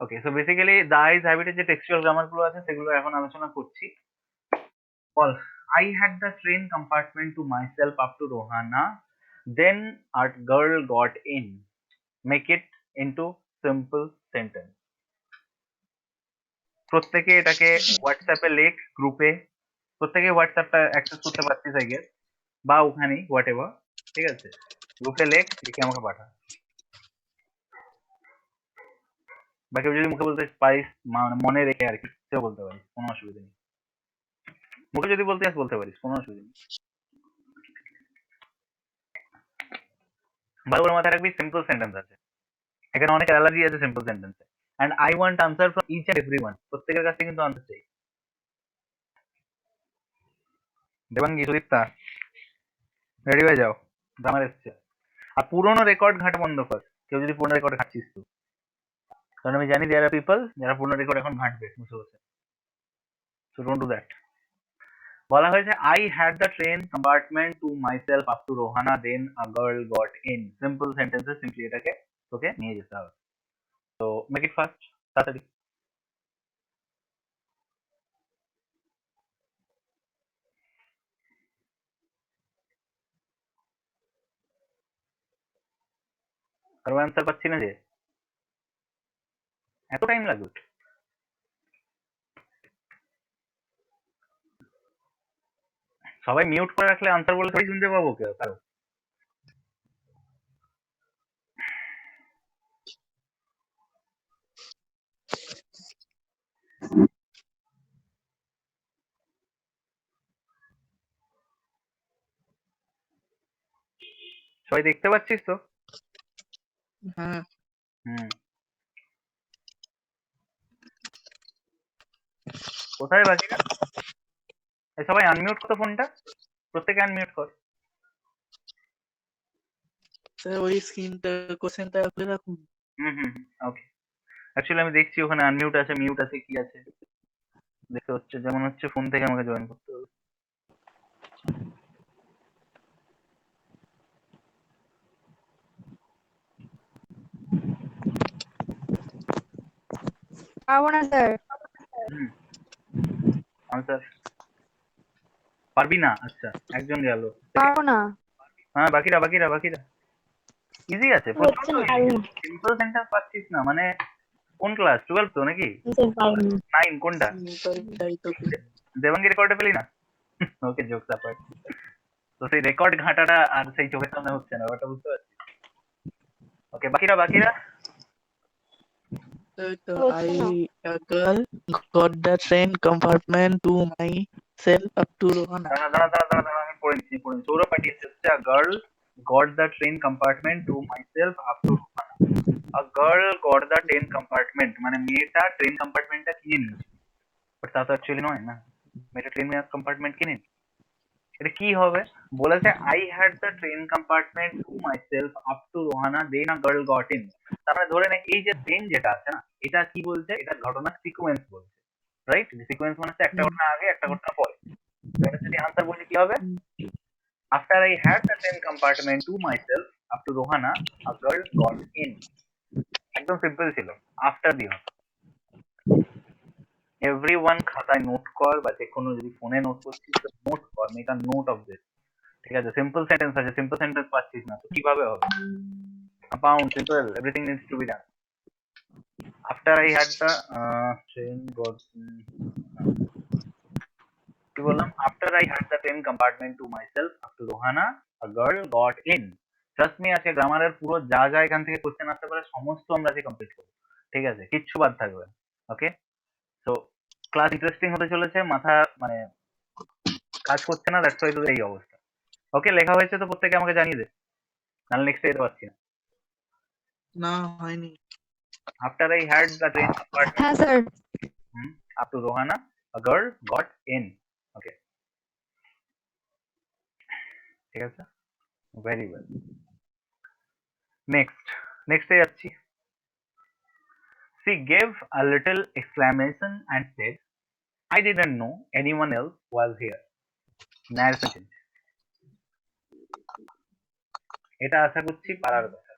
Okay, so basically the is হ্যাবিটের যে textual grammar গুলো আছে সেগুলো এখন আলোচনা করছি। বল, I had the train compartment to myself up to Rohana, then a girl got in, make it into simple sentence. প্রত্যেকে এটাকে হোয়াটসঅ্যাপে লেখ, গ্রুপে, প্রত্যেকে হোয়াটসঅ্যাপটা অ্যাক্সেস করতে পারছিস আই গেস, বা ওখানেই হোয়াট এভার, ঠিক আছে, গ্রুপে লেখ, লিখে আমাকে পাঠা। বা কেউ যদি মুখে বলতে পারিস, মানে মনে রেখে আর কি, সেও বলতে পারিস, কোনো অসুবিধা নেই। মুখে যদি বলতে চাস বলতে পারিস, কোনো অসুবিধা নেই। ভালো করে মাথায় রাখবি সিম্পল সেন্টেন্স আছে, এখানে অনেক অ্যালার্জি আছে সিম্পল সেন্টেন্সে। And I want answer from each and everyone, প্রত্যেকের কাছ থেকে কিন্তু আনসার চাই। দেবাঙ্গি, সুদীপ্তা, রেডি হয়ে যাও, গ্রামার এসছে। আর পুরোনো রেকর্ড ঘাঁটা বন্ধ কর, কেউ যদি পুরোনো রেকর্ড ঘাঁটছিস তো, কারণ আমি জানি দেয়ার আর পিপল যারা পুরোনো রেকর্ড এখন ঘাঁটবে বসে বসে, সো ডোন্ট ডু দ্যাট। বলা হয়েছে I had the train compartment to myself up to Rohana, then a girl got in. Simple সেন্টেন্সে সিম্পলি এটাকে তোকে নিয়ে যেতে হবে। তো মেক ইট ফাস্ট, তাড়াতাড়ি। কারো অ্যান্সার পাচ্ছি না যে, এত টাইম লাগবে? সবাই মিউট করে রাখলে আনসার বলে সবাই শুনতে পাবো কেউ কারো? সবাই দেখতে পাচ্ছিস তো? হ্যাঁ। হুম। কোথায় বাকিরা? এই সবাই আনমিউট কর ফোনটা, প্রত্যেকে আনমিউট কর। স্যার ওই স্ক্রিনটা কোশ্চেনটা খুলে রাখুন। হুম হুম, ওকে। অ্যাকচুয়ালি আমি দেখছি ওখানে আনমিউট আছে, মিউট আছে, কি আছে দেখতে হচ্ছে, যেমন হচ্ছে ফোন থেকে আমাকে জয়েন করতে হবে। পারবো না স্যার। হুম, আনসার পারবি না? আচ্ছা, একজন গেল। পারবো না। হ্যাঁ, বাকিরা বাকিরা বাকিরা ইজি আছে, হচ্ছে প্রচন্ড না, ইজি। পারবো না সিম্পল সেন্টেন্স পাচ্ছিস না মানে? কোন ক্লাস, 12 তো নাকি? স্যার, পারবো না। 9 কোনটা? তাই তো কি। দেবাঙ্গি রেকর্ডে পেলি না? ওকে, জোকস অ্যাপার্ট। তো সেই রেকর্ড ঘাটাটা আর সেই চোখের সামনে হচ্ছে না, ওটা বুঝতে পারছিস? ওকে, বাকিরা বাকিরা। So হচ্ছে না। a girl got the train compartment to myself up to Rohana. দাঁড়া দাঁড়া দাঁড়া দাঁড়া দাঁড়া, আমি পড়ে নিচ্ছি পড়ে নিচ্ছি। সৌরভ পাঠিয়েছে হচ্ছে a girl got the train compartment to myself up to Rohana. A girl got the train compartment মানে মেয়েটা ট্রেন কম্পার্টমেন্টটা কিনে নিয়েছে, বাট তা তো অ্যাকচুয়ালি নয় না, মেয়েটা ট্রেন কম্পার্টমেন্ট কিনে নি। এটা কি হবে? বলেছে I had the train compartment to myself up to Rohana, then a girl got in. তার মানে ধরে নে এই যে দেন যেটা আছে না, এটা কি বলছে? এটা ঘটনার সিকোয়েন্স বলছে, রাইট? সিকোয়েন্স মানে হচ্ছে একটা ঘটনা আগে একটা ঘটনা পরে। তো এটা যদি আনসার বলি কি হবে? After I had the train compartment to myself up to Rohana, a girl got in. একদম সিম্পল ছিল, আফটার দিয়ে হতো। এভরিওয়ান খাতায় নোট কর, বা যে কোনো যদি ফোনে নোট করছিস তো নোট কর, make a note of this. ঠিক আছে, সিম্পল সেন্টেন্স আছে, সিম্পল সেন্টেন্স পাচ্ছিস না তো কিভাবে হবে? Compound, simple, everything needs to be done. After I had the train got, কি বললাম? After I had the train compartment to myself up to Rohana, a girl got in. Trust me, আজকে গ্রামারের পুরো যা যা এখান থেকে কোশ্চেন আসতে পারে সমস্ত আমরা আজকে কমপ্লিট করবো, ঠিক আছে? কিচ্ছু বাদ থাকবে না। ওকে, তো ক্লাস ইন্টারেস্টিং হতে চলেছে, মাথা মানে কাজ করছে না, দ্যাটস ওয়াই তোদের এই অবস্থা। ওকে, লেখা হয়েছে তো প্রত্যেকে আমাকে জানিয়ে দে, নাহলে নেক্সট যেতে পারছি না। না হয়নি। After I had the train compartment হ্যাঁ sir. Up to Rohana, a girl got in. Okay, ঠিক আছে, ভেরি ওয়েল। নেক্সট, নেক্সটে যাচ্ছি। She gave a little exclamation and said, I didn't know anyone else was here. Narration change. এটা আশা করছি পারার কথা।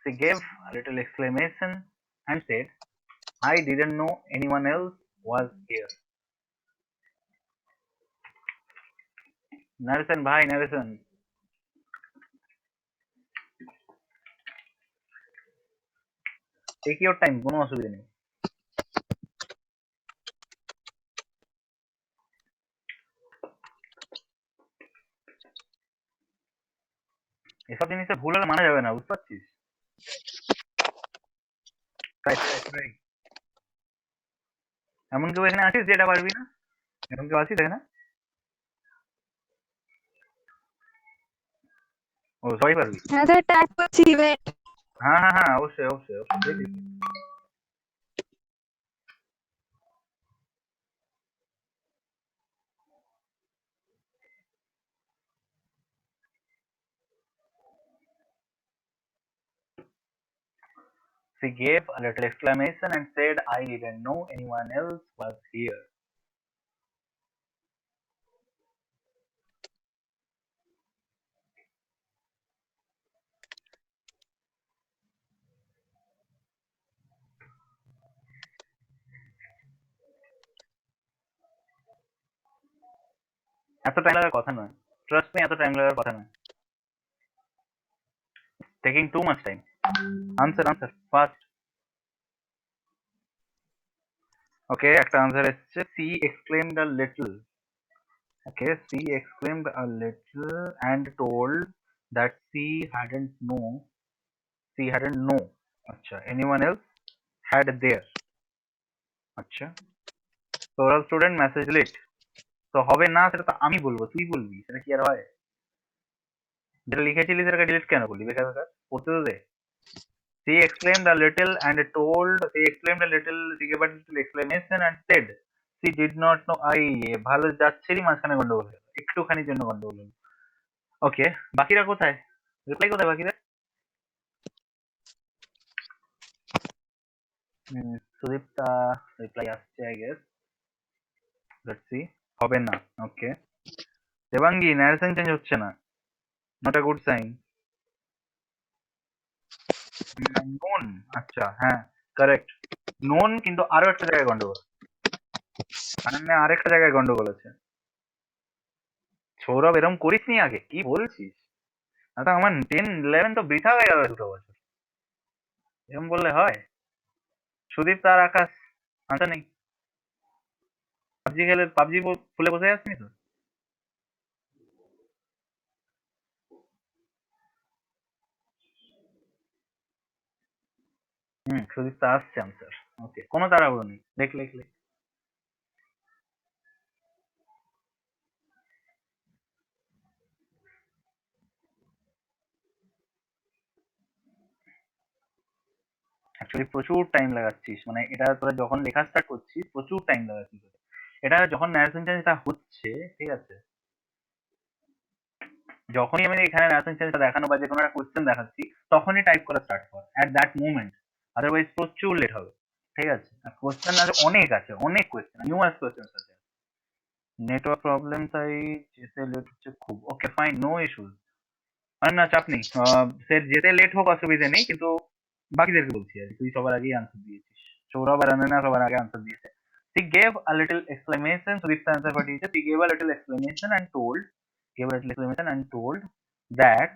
She gave a little exclamation and said, I didn't know anyone else was here. Narration bhai, narration. Take your time, কোনো অসুবিধা নেই। এসব জিনিসে ভুল হলে মানা যাবে না, বুঝতে পারছিস? Right. এমন কেউ এখানে আছিস যেটা পারবি না? এমন কেউ আছিস এখানে? ও সবাই পারবি? হ্যাঁ স্যার টাইপ করছি ওয়েট। হ্যাঁ অবশ্যই অবশ্যই অবশ্যই দেখি। She gave a little exclamation and said, I didn't know anyone else was here. এত টাইম লাগার কথা নয়, ট্রাস্ট মি, এত টাইম লাগার কথা নয়। Taking too much time. Answer fast. Okay, একটা আনসার এসেছে, she exclaimed a little. Okay, she exclaimed a little and told that she hadn't know আচ্ছা anyone else had there আচ্ছা। তো ওরা স্টুডেন্ট মেসেজ লেট, তো হবে না সেটা তো আমি বলবো, তুই বলবি, সেটা কি আর হয়? যেটা লিখেছিলি সেটাকে ডিলিট কেন করলি বেকার বেকার? পড়তে তো দে। She exclaimed a little and told, she exclaimed a little, she gave a little exclamation and said, she did not know. I ভালো যাচ্ছেরই মাঝখানে গন্ডগোল হলো, একটুখানির জন্য গন্ডগোল হলো। ওকে, বাকিরা কোথায়? রিপ্লাই কোথায় বাকিরা? সুদীপ্তা রিপ্লাই আসছে আই গেস, লেটস সি। হবে না, ওকে। দেবাঙ্গী ন্যারেশন চেঞ্জ হচ্ছে না, নট আ গুড সাইন। নোন, আচ্ছা হ্যাঁ কারেক্ট, নোন, কিন্তু আরো একটা জায়গায় গন্ডগোল, অনন্যা আরেকটা জায়গায় গন্ডগোল আছে। সৌরভ এরম করিসনি আগে, কি বলছিস? তো আমার 10-11 তো বৃথা হয়ে গেল 2 বছর, এরকম বললে হয়? সুদীপ তার আকাশ আনসার নেই। পাবজি খেলে পাবজি খুলে বসে যাচ্ছি তো। সুদীপ তা আসছে আনসার। ওকে, কোনো তাড়াহুড়ো নেই, লেখ লেখ লেখ। অ্যাকচুয়ালি প্রচুর টাইম লাগাচ্ছিস, মানে এটা তোরা যখন লেখা স্টার্ট করছিস প্রচুর টাইম লাগাচ্ছিস। এটা যখন ন্যারেশন চেঞ্জটা হচ্ছে, ঠিক আছে, যখনই আমি এখানে ন্যারেশন চেঞ্জটা দেখানো বা যে কোনো একটা কোশ্চেন দেখাচ্ছি তখনই টাইপ করা স্টার্ট কর অ্যাট দ্যাট মুভমেন্ট, আদারওয়াইজ প্রচুর লেট হবে। ঠিক আছে, কোশ্চেন আছে অনেক, আছে অনেক কোশ্চেন, নিউমারাস কোশ্চেন আছে। নেটওয়ার্ক প্রবলেম তাই যেতে লেট হচ্ছে খুব। ওকে ফাইন, নো ইস্যুজ, আর না চাপ নেই। সে যেতে লেট হোক অসুবিধা নেই, কিন্তু বাকিদেরকে বলছি আর কি, তুই সবার আগেই আনসার দিয়েছিস, সৌরভ আর অনন্যা সবার আগে আনসার দিয়েছে। She gave a little exclamation, Sudipta answer পাঠিয়েছে, she gave a little exclamation and told, gave a little exclamation and told that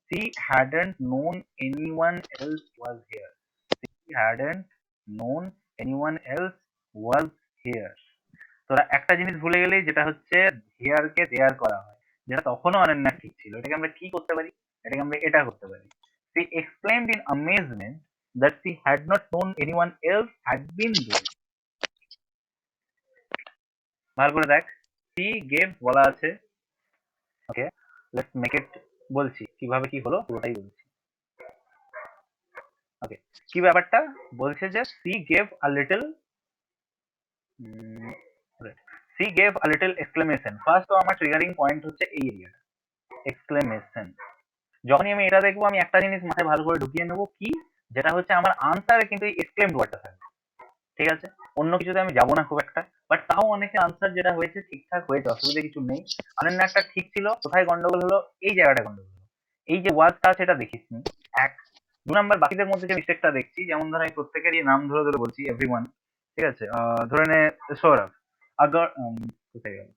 she hadn't known anyone else was here. She hadn't known anyone else was here. তোরা একটা জিনিস ভুলে গেলি, যেটা হচ্ছে hair কে দেয়ার করা হয়, যেটা তখনও অনন্যা ঠিক ছিল। এটাকে আমরা কি করতে পারি? এটাকে আমরা এটা করতে পারি, she exclaimed in amazement that she had not known anyone else had been there. ভালো করে দেখ, she gave বলা আছে, ওকে, লেটস মেক ইট, বলছি কিভাবে কি হলো পুরোটাই বলছি। ওকে, কি ব্যাপারটা বলছে যে she gave a little, she gave a little exclamation, first তো আমার ট্রিগারিং পয়েন্ট হচ্ছে এই এরিয়াটা, এক্সক্লেমেশন। যখনই আমি এটা দেখবো আমি একটা জিনিস মাথায় ভালো করে ঢুকিয়ে নেবো, কি, যেটা হচ্ছে আমার আনসারে কিন্তু এই এক্সক্লেমড ওয়ার্ডটা থাকবে। ঠিক আছে, অন্য কিছুতে আমি যাবো না খুব একটা, বাট তাও অনেকে আনসার যেটা হয়েছে ঠিকঠাক হয়েছে, অসুবিধা কিছু নেই। অনন্য একটা ঠিক ছিল, কোথায় গন্ডগোল হলো, এই জায়গাটা গন্ডগোল হলো, এই যে ওয়ার্ডটা আছে এটা দেখিস নি। এক, 2 নাম্বার বাকিদের মধ্যে যে মিস্টেকটা দেখছি, যেমন ধরো আমি প্রত্যেকেরই নাম ধরে ধরে বলছি এভরিওয়ান, ঠিক আছে? ধরে নে সৌরভ, আগার কোথায় গেল?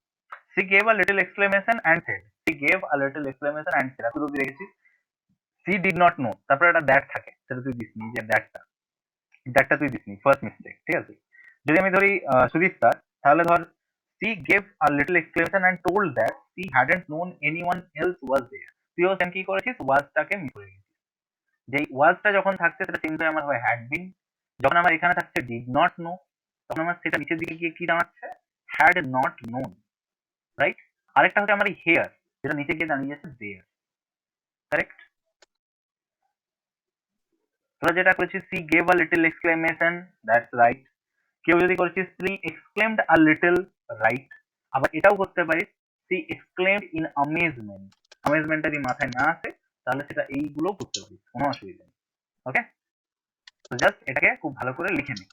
She gave a little exclamation and said. She gave a little exclamation and said. এতটুকু দেখেছিস? She did not know. তারপরে একটা দ্যাট থাকে, সেটা তুই দিসনি, যে দ্যাটটা তুই দিসনি, ফার্স্ট মিস্টেক, ঠিক আছে? যদি আমি ধরি সুদীপ্তা, তাহলে ধর she gave a little exclamation and told that she hadn't known anyone else was there. তুইও সেম কি করেছিস, ওয়াজটাকে মিস করে গেছিস। যেই ওয়াজটা যখন থাকছে সেটা সেম টাইম আমার হয় হ্যাড বিন, যখন আমার এখানে থাকছে ডিড নট নো, তখন আমার সেটা নিচের দিকে গিয়ে কি দাঁড়াচ্ছে, হ্যাড নট নোন, রাইট? আরেকটা হচ্ছে আমার হেয়ার, যেটা নিচে গিয়ে দাঁড়িয়ে যাচ্ছে দেয়ার, কারেক্ট? তোরা যেটা করেছিস she gave a little exclamation, that's right. কেউ যদি করেছিস she exclaimed a little, right. আবার এটাও করতে পারিস সি এক্সক্লেমড ইন অ্যামেজমেন্ট, অ্যামেজমেন্টটা যদি মাথায় না আসে তাহলে সেটা এইগুলো করতে পারিস, কোনো অসুবিধা নেই। ওকে, তো জাস্ট এটাকে খুব ভালো করে লিখে নে।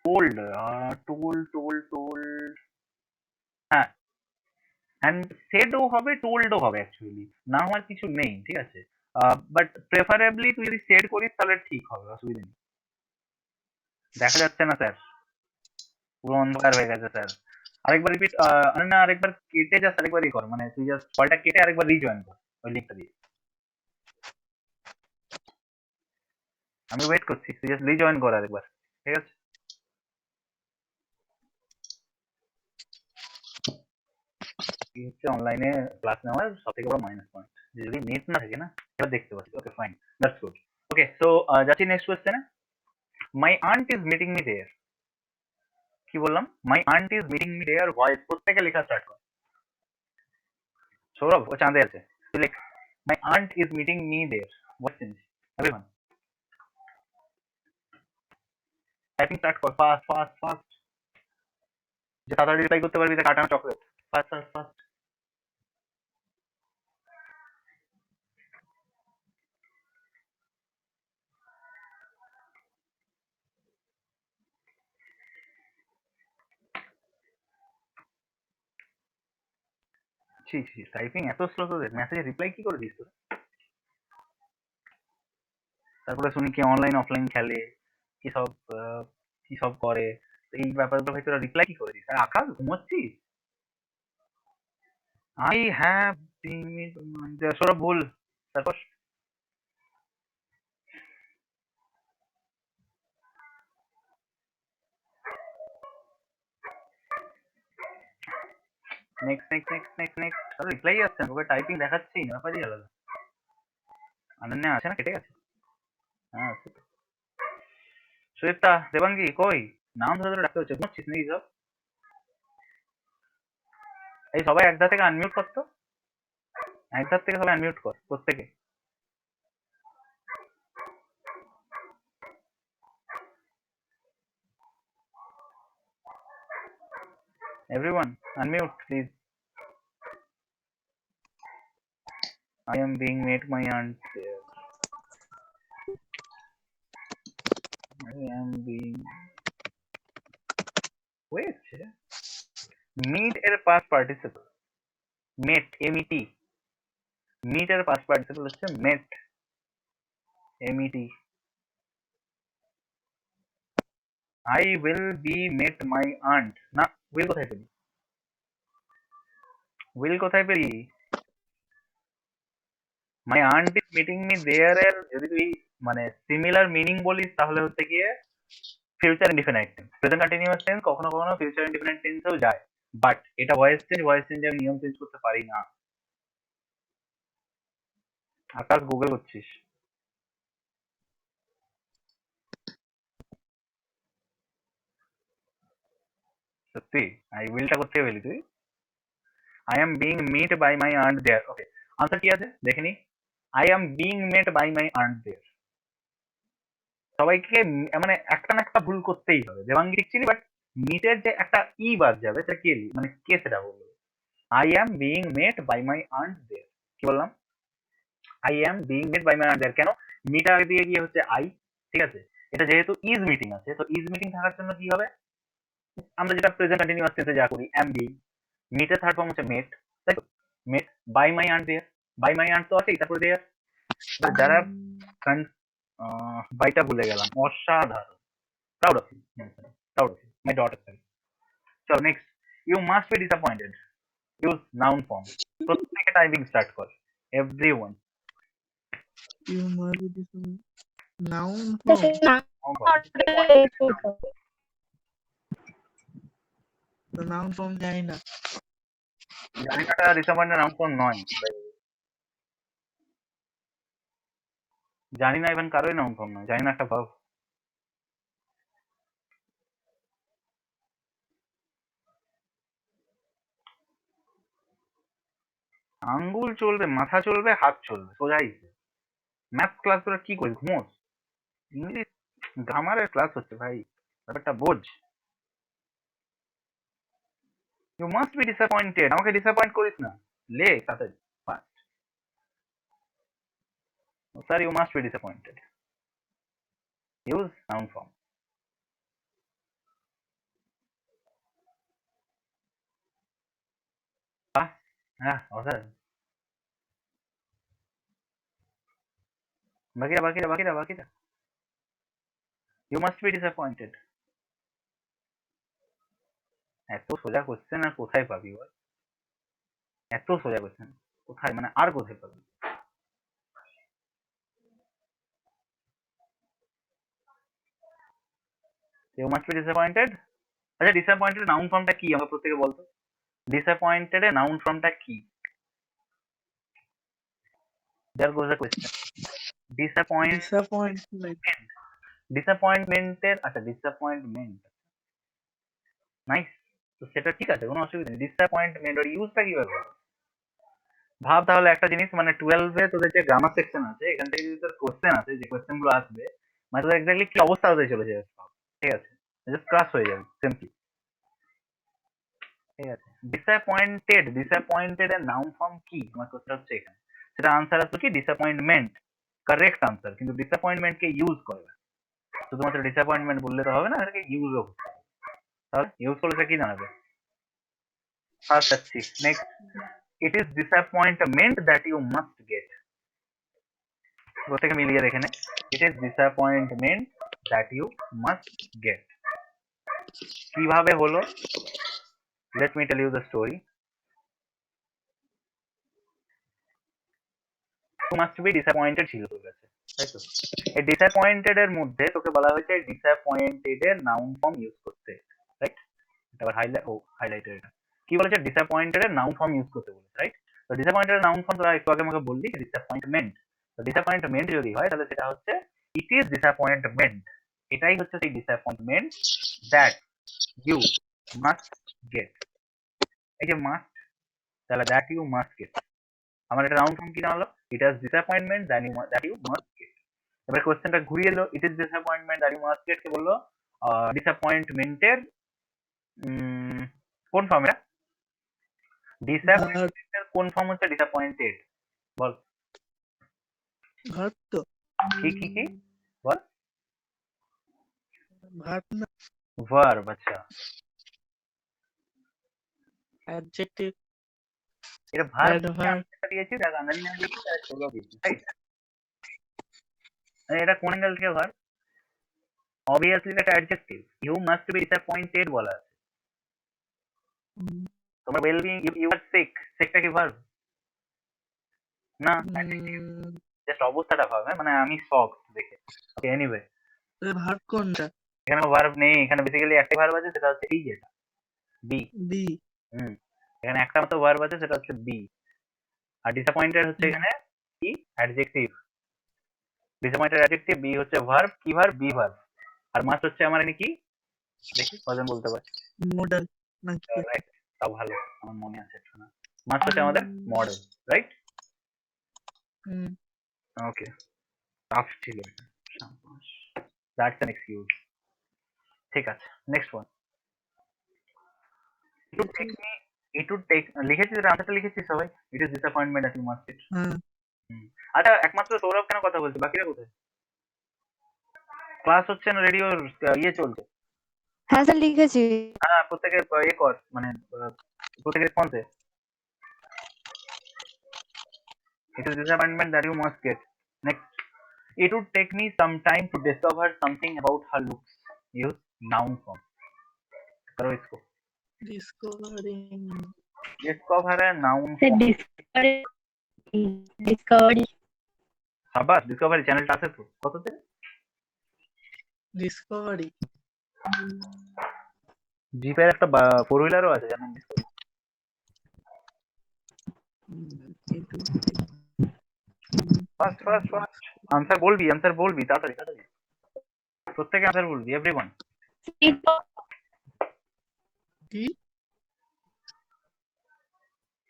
টোল্ড, টোল্ড, হ্যাঁ, অ্যান্ড সেডও হবে, টোল্ডও হবে, অ্যাকচুয়ালি না হওয়ার কিছু নেই, ঠিক আছে? বাট প্রেফারেবলি তুই যদি সেড করিস তাহলে ঠিক হবে, অসুবিধা নেই। দেখা যাচ্ছে না স্যার, পুরো অন্ধকার হয়ে গেছে স্যার। আরেকবার রিপিট, না আরেকবার কেটে জাস্ট আরেকবার কর, মানে তুই জাস্ট কলটা কেটে আরেকবার রিজয়েন কর ওই লিঙ্কটা দিয়ে। আমি ওয়েট করছি, তুই জাস্ট রিজয়েন কর আরেকবার, ঠিক আছে? এই হচ্ছে অনলাইনে ক্লাস নেওয়ার সব থেকে বড় মাইনাস পয়েন্ট, যে যদি নেট না থাকে না এবার দেখতে পাচ্ছি। Okay fine, that's good. Okay, so যাচ্ছি নেক্সট কোয়েশ্চেনে। My aunt is meeting me there. কি বললাম? My aunt is meeting me there, voice প্রত্যেকে লেখা স্টার্ট কর। সৌরভ ও চাঁদে আছে, তুই লেখ my aunt is meeting me there, voice change, everyone typing start কর, ফাস্ট ফাস্ট ফাস্ট, যে তাড়াতাড়ি রিপ্লাই করতে পারবি তা কাটানো চকলেট, ফাস্ট ফাস্ট ফাস্ট। ছি ছি, টাইপিং এত স্লো তোদের, মেসেজে রিপ্লাই কি করে দিস তোরা? তারপরে শুনি কি অনলাইন অফলাইন খেলে, কি সব কি সব করে, তো এই ব্যাপারগুলো ভাই তোরা রিপ্লাই কি করে দিস? আর আকাশ ঘুমোচ্ছিস? আই হ্যাভ সৌরভ ভুল, তারপর next next next next next, reply আসছে না, ওকে টাইপিং দেখাচ্ছেই না, ব্যাপারই আলাদা। অনন্যা আছে না, কেটে গেছে? হ্যাঁ আছে তো। সুদীপ্তা, দেবাঙ্গি কই? নাম ধরে ধরে ডাকতে হচ্ছে, ঘুমোচ্ছিস নাকি সব? এই সবাই এক ধার থেকে আনমিউট করতো, এক ধার থেকে সবাই আনমিউট কর প্রত্যেকে। Everyone, unmute, please. I am being made my aunt there. I am being. Wait, meet এর past participle. Met, M-E-T. Meet এর past participle হচ্ছে met, M-E-T. I will be met my aunt. না, will কোথায় পেলি? will কোথায় পেলি? My aunt is meeting me there এর যদি তুই মানে সিমিলার মিনিং বলিস তাহলে হচ্ছে গিয়ে future indefinite tense. Present continuous tense কখনো কখনো ফিউচার ইনডিফিনাইট টেন্সেও যায়, বাট এটা ভয়েস চেঞ্জ আমি নিয়ম চেঞ্জ করতে পারি না। আকাশ গুগল করছিস? সত্যি আই উইলটা করতে পেলি তুই? I am being meet by my aunt there. Okay, answer কি আছে দেখে নি। I am being met by my aunt there. সবাইকে মানে একটা না একটা ভুল করতেই হবে। দেবাঙ্গি লিখছিলি, বাট মিটের যে একটা ই বাদ যাবে সেটা কে মানে কে সেটা বলবে? I am being met by my aunt there. কি বললাম? I am being met by my aunt there. কেন? মিটার দিয়ে গিয়ে হচ্ছে আই, ঠিক আছে? এটা যেহেতু ইজ মিটিং আছে, তো ইজ মিটিং থাকার জন্য কি হবে? আমরা যেটা প্রেজেন্ট কন্টিনিউয়াস টেন্সে যা করি, এম বিং, মিটের থার্ড ফর্ম হচ্ছে মেট, তাই তো? Met by my aunt there, by my aunt তো আছেই, তারপরে দেয়ার, যারা বাইটা ভুলে গেলাম, অসাধারণ, proud of you, proud of you, my daughter, sorry. So next, you must be disappointed. Use noun form. প্রত্যেকে টাইপিং স্টার্ট কর, everyone. You must be disappointed. Noun This form. is not Noun form. The noun form জানি না। জানি না, এটা disappointed noun form নয়। জানি না even কারোই noun form নয়, জানি না একটা verb। আঙ্গুল চলবে, মাথা চলবে, হাত চলবে, সোজাই। ম্যাথ ক্লাস তোরা কি করিস, ঘুমোস? ইংলিশ গ্রামারের ক্লাস হচ্ছে ভাই, ব্যাপারটা বোঝ। ইউ মাস্ট বি ডিসঅ্যাপয়েন্টেড, আমাকে ডিসঅ্যাপয়েন্ট করিস না, লে তাড়াতাড়ি fast. Sir you must be disappointed, use noun form. হ্যাঁ অসাধারণ। বাকিরা বাকিরা বাকিরা বাকিরা, ইউ মাস্ট বি ডিসঅ্যাপয়েন্টেড। এত সোজা কোশ্চেন আর কোথায় পাবি বল? এত সোজা কোশ্চেন কোথায়, মানে আর কোথায় পাবি? You must be disappointed. আচ্ছা ডিসঅ্যাপয়েন্টেড নাউন ফর্মটা কি আমাকে প্রত্যেকে বলতো? ডিসঅ্যাপয়েন্টেড এর নাউন ফর্মটা কি? There goes the question. Disappointment. ডিসঅ্যাপয়েন্টমেন্টের, আচ্ছা ডিসঅ্যাপয়েন্টমেন্ট, নাইস। তো সেটা ঠিক আছে, কোনো অসুবিধা নেই। ডিসঅ্যাপয়েন্টমেন্ট ওর ইউজটা কিভাবে হবে? ভাব তাহলে একটা জিনিস, মানে 12 তোদের যে গ্রামার সেকশন আছে, এখান থেকে যদি তোর কোশ্চেন আছে, যে কোশ্চেন গুলো আসবে, মানে তোদের এক্স্যাক্টলি কি অবস্থা হতে চলেছে সব, ঠিক আছে, জাস্ট ক্রাশ হয়ে যাবে সিম্পলি, ঠিক আছে। ডিসঅ্যাপয়েন্টেড এর নাউন ফর্ম কি, আমার কোশ্চেন হচ্ছে এখানে। সেটা আনসার আসবে কি ডিসঅ্যাপয়েন্টমেন্ট, কারেক্ট আনসার। কিন্তু ডিসঅ্যাপয়েন্টমেন্ট কে ইউজ করবে, শুধুমাত্র ডিসঅ্যাপয়েন্টমেন্ট বললে তো হবে না, এটাকে ইউজও করতে হবে। তাহলে ইউজ করলে কি জানাবে? ফার্স্ট আসছি, next, it is disappointment that you must get. প্রত্যেকে মিলিয়ে দেখে নে, it is disappointment that you must get. কিভাবে হলো? Let me tell you the story. To must be disappointed ছিল তোর কাছে, তাই তো? এই ডিসঅ্যাপয়েন্টেড এর মধ্যে তোকে বলা হয়েছে ডিসঅ্যাপয়েন্টেড এর নাউন ফর্ম ইউজ করতে, রাইট? এটা আবার হাইলাইটেড, এটা কি বলেছে? ডিসঅ্যাপয়েন্টেড এর নাউন ফর্ম ইউজ করতে বলেছে, রাইট? তো ডিসঅ্যাপয়েন্টেড এর নাউন ফর্ম তোরা একটু আগে আমাকে বললি ডিসঅ্যাপয়েন্টমেন্ট। তো ডিসঅ্যাপয়েন্টমেন্ট যদি হয় তাহলে সেটা হচ্ছে ইট ইজ ডিসঅ্যাপয়েন্টমেন্ট। এটাই হচ্ছে সেই disappointment that you must get. এই যে মাস্ট, তাহলে দ্যাট ইউ মাস্ট গেট, আমার এটা নাউন ফর্ম কি জানালো? It is disappointment that you must get. এবার কোশ্চেনটা ঘুরিয়ে এলো, it is disappointment that you must get কে বললো ডিসঅ্যাপয়েন্টমেন্টের কোন ফর্ম? এটা ডিসঅ্যাপয়েন্টেড কোন ফর্ম হচ্ছে ডিসঅ্যাপয়েন্টেড? বল। ভার্ব তো। কি কি কি বল? ভার্ব না, ভার্ব। আচ্ছা, অ্যাডজেক্টিভ, এটা ভার্ব অ্যাডভার্ব। দিয়েছি, দেখ আন্ডারলাইন দিয়েছি, আর ছোট দিয়েছি, রাইট? এটা কোন অ্যাঙ্গেল থেকে ভার্ব? অবভিয়াসলি এটা adjective. You must be disappointed বলা আছে। তোমার ওয়েলবিং, ইউ আর সিক, সিকটা কি ভার্ব? না, জাস্ট অবস্থাটা ভার্ব, মানে আমি শক দেখে। ওকে, এনিওয়ে, ভার্ব কোনটা? এখানে ভার্ব নেই, এখানে বেসিক্যালি একটা ভার্ব আছে, সেটা হচ্ছে এই যেটা বি। বি। এখানে একটা মতো ভার্ব আছে, সেটা হচ্ছে বি। আর ডিসঅ্যাপয়েন্টেড হচ্ছে এখানে কি? অ্যাডজেক্টিভ। ডিসঅ্যাপয়েন্টেড অ্যাডজেক্টিভ, বি হচ্ছে ভার্ব। কি ভার্ব? Be verb. আর মাস্ট হচ্ছে আমার এনে কি, দেখি কজন বলতে পারে। মডেল নাকি? রাইট, তাও ভালো, আমার মনে আছে একটু না। মাস্ট হচ্ছে আমাদের মডেল, রাইট? ওকে, টাফ ছিল এটা, দ্যাটস অ্যান এক্সকিউজ। ঠিক আছে, next one. It would take, লিখেছিস আনসারটা লিখেছিস সবাই? It is disappointment that you must get. আচ্ছা, একমাত্র সৌরভ কেন কথা বলছে, বাকিরা কোথায়? ক্লাস হচ্ছে না, রেডিওর ইয়ে চলছে। হ্যাঁ স্যার লিখেছি। হ্যাঁ, প্রত্যেকে ইয়ে কর, মানে প্রত্যেকে রেসপন্স দে। It is disappointment that you must get. Next, it would take me some time to discover something about her looks. Use noun form. करो इसको. Discovering. Discover है noun The form. discovered शाबाश, discovery চ্যানেলটা আছে তো কত থেকে? Discovery. জিপের একটা 4 হুইলারও আছে জানেন? ফার্স্ট ফার্স্ট ফার্স্ট আনসার বলবি তাড়াতাড়ি তাড়াতাড়ি. প্রত্যেকে আনসার বলবি, এভরিওয়ান. কি?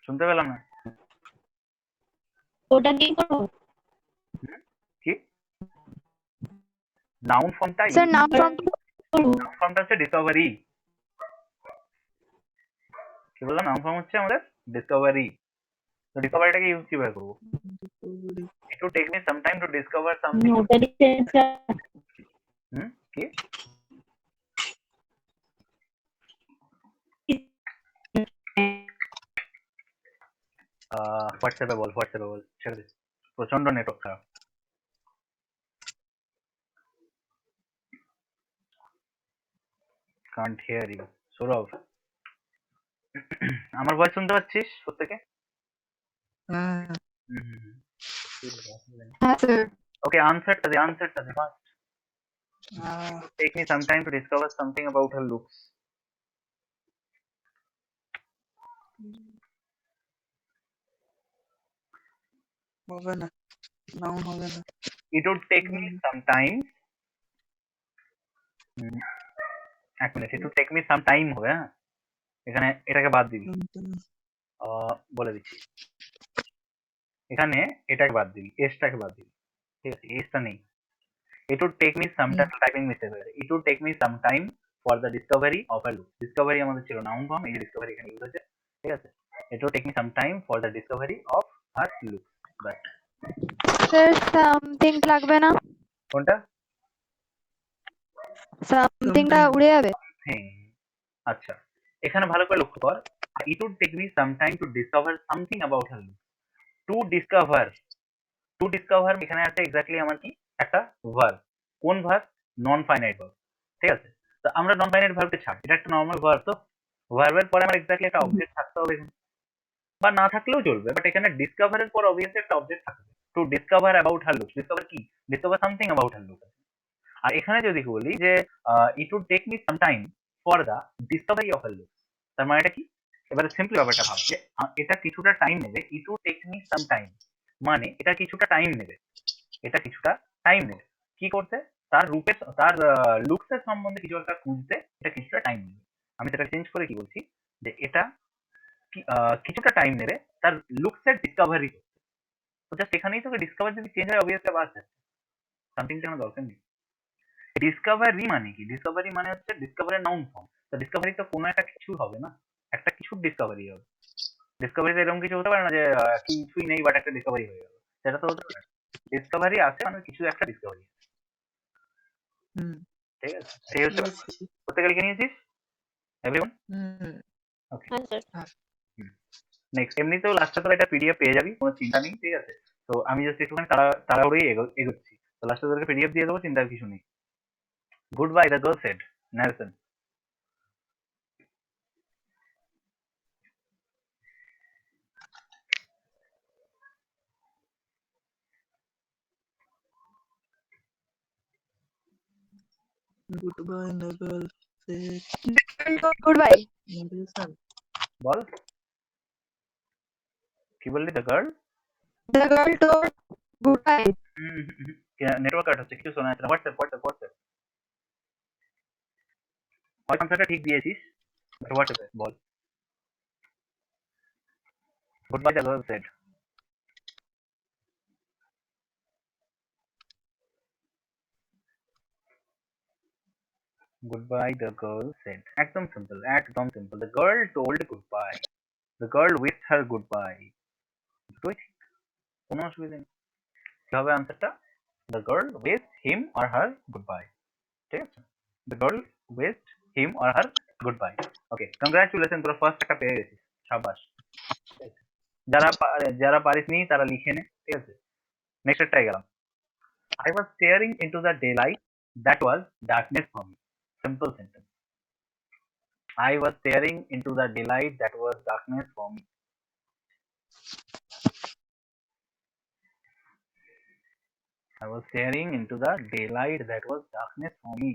শুনতে পেলাম না. ওটা কি করবো কি? নাউন ফর্মটা স্যার নাম ফ্রম নাউন ফর্মটা হচ্ছে ডিসকভারি. কি বললাম? নাউন ফর্ম হচ্ছে আমাদের ডিসকভারি. তো ডিসকভারিটাকে ইউজ কিভাবে করবো? Discovery. It would take me some time to discover something. কি? হোয়াটসঅ্যাপে বল ছেড়ে দে, প্রচন্ড নেটওয়ার্ক খারাপ. Kant here you. সৌরভ, আমার ভয়েস শুনতে পাচ্ছিস প্রত্যেকে? হ্যাঁ. হ্যাঁ স্যার ওকে, আনসারটা দে first. Take me some time to discover something about her looks. হবে না. নাউন হবে না. It would take me some time. এক minute, it would take me some time হবে. হ্যাঁ, এখানে এটাকে বাদ দিবি. বলে দিচ্ছি, এখানে এটাকে বাদ দিবি, এসটাকে বাদ দিবি. ঠিক আছে, এসটা নেই. It would take me some time, typing mistake হয়ে গেছে. It would take me some time for the discovery of a look. Discovery আমাদের ছিল নাউন ফর্ম, এই যে ডিসকভারি এখানে ইউজ হচ্ছে. ঠিক আছে, it would take me some time for the discovery of her look. But sir something লাগবে না কোনটা? সামথিংটা উড়ে যাবে হ্যাঁ, আচ্ছা, এখানে ভালো করে লক্ষ্য কর. It would take me some time to discover something about her look. To discover এখানে আছে এক্স্যাক্টলি আমার কি একটা ভার্ব. কোন ভার্ব? Non finite verb. ঠিক আছে, তো আমরা নন ফাইনাইট ভার্বকে ছাড়, এটা একটা নরমাল ভার্ব. তো ভার্বের পরে আমার এক্স্যাক্টলি একটা অবজেক্ট থাকতে হবে এখানে, বা না থাকলেও চলবে, বাট এখানে ডিসকভারের পর অবভিয়াসলি একটা অবজেক্ট থাকবে. To discover about her look. Discover কি? Discover something about her look. আর এখানে যদি বলি যে it would take me some time for the discovery of her look, তার মানে এটা কি? এবারে সিম্পলি ব্যাপারটা ভাব যে এটা কিছুটা টাইম নেবে. It would take me some time মানে এটা কিছুটা টাইম নেবে. কি করতে? তার রূপের, তার লুকসের সম্বন্ধে কিছু একটা খুঁজতে এটা কিছুটা টাইম নেবে. আমি সেটা চেঞ্জ করে কি বলছি যে এটা কিছুটা টাইম নেবে তার লুকসের ডিসকভারি করতে. তো জাস্ট এখানেই তোকে ডিসকভার যদি চেঞ্জ হয় অবভিয়াসলি বাদ যাচ্ছে, সামথিংটা আমার দরকার নেই. ডিসকভারি মানে কি? ডিসকভারি মানে হচ্ছে ডিসকভারের নাউন ফর্ম. তো ডিসকভারি তো কোনো একটা কিছু হবে না, একটা কিছুর ডিসকভারি হবে. ডিসকভারিতে এরকম কিছু হতে পারে না যে কিছুই নেই বাট একটা ডিসকভারি হয়ে গেল, সেটা তো হতে পারে না. ডিসকভারি আছে মানে কিছু একটা ডিসকভারি. ঠিক আছে, এই হচ্ছে প্রত্যেকে লিখে নিয়েছিস এভরিওয়ান? ওকে, নেক্সট. এমনিতেও লাস্টে তোরা এটা পিডিএফ পেয়ে যাবি, কোনো চিন্তা নেই. ঠিক আছে, তো আমি জাস্ট একটুখানি তাড়াহুড়োই এগোচ্ছি. তো লাস্টে তোদেরকে পিডিএফ দিয়ে দেবো, চিন্তার কিছু নেই. Goodbye the girl said. Narration. Goodbye, the girl said. Goodbye Narration. বল, কি বললি? The girl the girl told goodbye network cut হচ্ছে, কিছু শোনা যাচ্ছে না. হোয়াটসঅ্যাপ হয়তো আনসারটা ঠিক দিয়েছিস, হোয়াটসঅ্যাপে বল. Goodbye the girl said. Goodbye, the girl said. একদম simple. The girl told goodbye. The girl wished her goodbye. দুটোই ঠিক, কোনো অসুবিধা নেই. কি হবে আনসারটা? The girl wished him or her goodbye. ঠিক আছে, The girl wished him or her goodbye. Okay, congratulation, তোরা ফার্স্ট একটা পেয়ে গেছিস. সাবাস. যারা পারিসনি তারা লিখে নে. ঠিক আছে, নেক্সট একটাই গেলাম. I was staring into the daylight that was darkness for me. Simple sentence. I was staring into the daylight that was darkness for me. I was staring into the daylight that was darkness for me.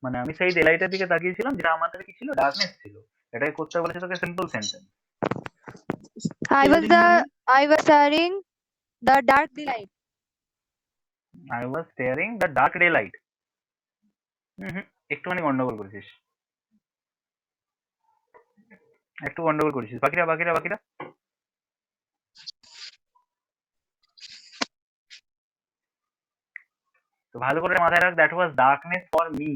মানে আমি সেই ডেলাইটের দিকে তাকিয়েছিলাম যেটা আমার কাছে কি ছিল, darkness ছিল। এটাকে করতে বলেছে তোকে simple sentence. I was staring the dark daylight. I was staring the dark daylight. একটুখানি গন্ডগোল করেছিস, একটু গন্ডগোল করেছিস। বাকিরা বাকিরা বাকিরা তো ভালো করে মাথায় রাখ, that was darkness for me.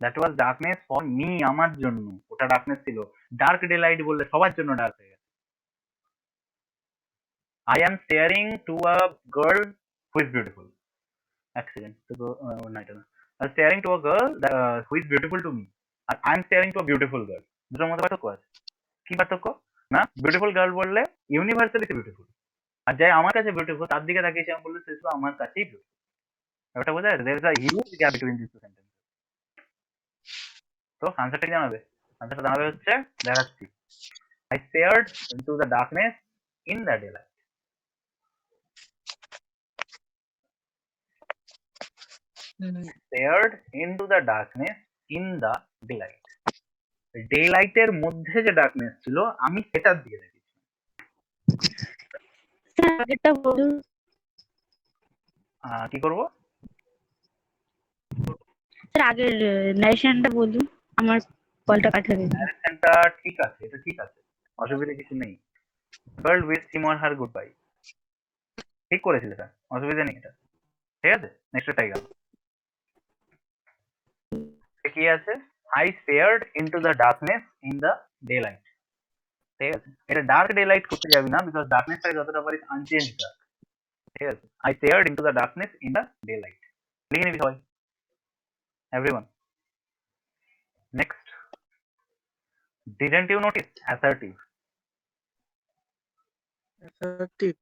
That was darkness for me, আমার জন্য ওটা ডার্কনেস ছিল। ডার্ক ডে লাইট বললে সবার জন্য ডার্ক হয়ে গেছে। I am staring to a girl who is beautiful. এক সেকেন্ড, তো না এটা না। Staring to a girl who is beautiful to me, আর I am staring to a beautiful girl. দুটোর মধ্যে পার্থক্য আছে। কি পার্থক্য? না, বিউটিফুল গার্ল বললে ইউনিভার্সালি বিউটিফুল, আর যাই আমার কাছে বিউটিফুল তার দিকে তাকিয়েছি আমি বললে সে শুধু আমার কাছেই বিউটিফুল। ওটা বোঝা যাচ্ছে? There is a huge gap between this two sentence. তো আনসারটা কি জানাবে? আনসারটা জানাবে হচ্ছে, দেখাচ্ছি। I stared into the darkness in the daylight. Stared into the darkness in the daylight. Daylight এর মধ্যে যে ডার্কনেস ছিল আমি সেটার দিকে দেখেছি। আগেরটা বলুন কি করব? স্যার, আগের নারেশনটা বলুন, আমার কলটা কাটা গেছে। নারেশনটা ঠিক আছে, এটা ঠিক আছে, অসুবিধা কিছু নেই। Girl with him or her goodbye, ঠিক করেছিল এটা, অসুবিধা নেই এটা, ঠিক আছে। নেক্সটটাই গেল, কি আছে? I stared into the darkness in the daylight. ঠিক আছে, এটা ডার্ক ডে লাইট করতে যাবি না, বিকজ ডার্কনেসটাকে যতটা পারিস আনচেঞ্জ রাখ। ঠিক আছে, I stared into the darkness in the daylight. লিখে নিবি সবাই, everyone. Next, didn't you notice? Assertive. Assertive.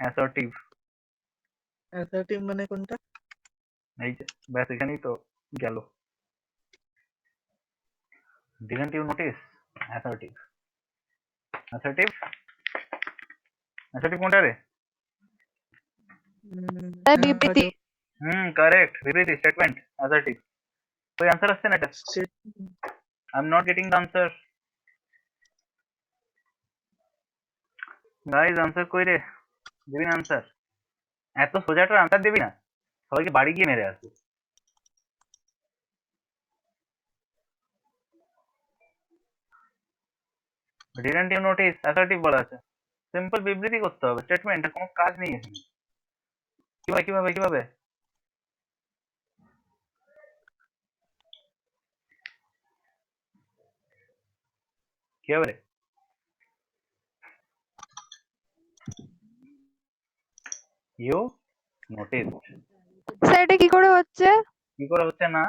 Assertive. Assertive মানে কোনটা? এই যে ব্যাস এখানেই তো গেল। Didn't you notice? Assertive. Assertive. Assertive কোনটা রে? বিবৃতি। কারেক্ট, বিবৃতি, স্টেটমেন্ট, assertive. তো আনসার আসছে না এটা? I'm not getting the answer. Guys answer কই রে? দিবি না আনসার? এত সোজাটার আনসার দিবি না, সবাইকে বাড়ি গিয়ে মেরে আসবি। Didn't you notice? assertive বলা আছে, সিম্পল বিবৃতি করতে হবে, স্টেটমেন্ট, কোনো কাজ নেই এখানে। কিভাবে কিভাবে কিভাবে? কিভাবে? You noticed. স্যার এটা কি করে হচ্ছে? কি করে হচ্ছে না?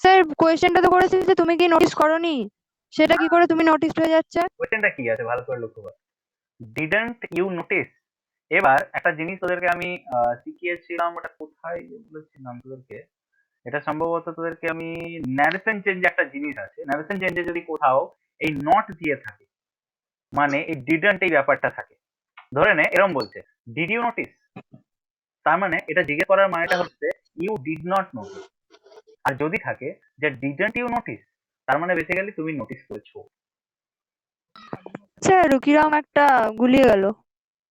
স্যার কোয়েশ্চেনটা তো করেছে যে তুমি কি নোটিস করনি, সেটা কি করে তুমি নোটিস হয়ে যাচ্ছে? কোয়েশ্চেনটা কি আছে ভালো করে লক্ষ্য কর। Didn't you notice? এবার একটা জিনিস তোদেরকে আমি শিখিয়েছিলাম, ওটা কোথায় বলেছিলাম তোদেরকে, এটা সম্ভবত তোদেরকে আমি ন্যারেশন চেঞ্জ একটা জিনিস আছে, ন্যারেশন চেঞ্জে যদি কোথাও এই নট দিয়ে থাকে, মানে এই ডিডন্ট এই ব্যাপারটা থাকে, ধরে নে এরকম বলছে ডিড ইউ নোটিস, তার মানে এটা জিজ্ঞেস করার মানেটা হচ্ছে ইউ ডিড নট নোটিস। আর যদি থাকে যে ডিডন্ট ইউ নোটিস, তার মানে বেসিক্যালি তুমি নোটিস করেছো। স্যার কিরকম একটা গুলিয়ে গেল।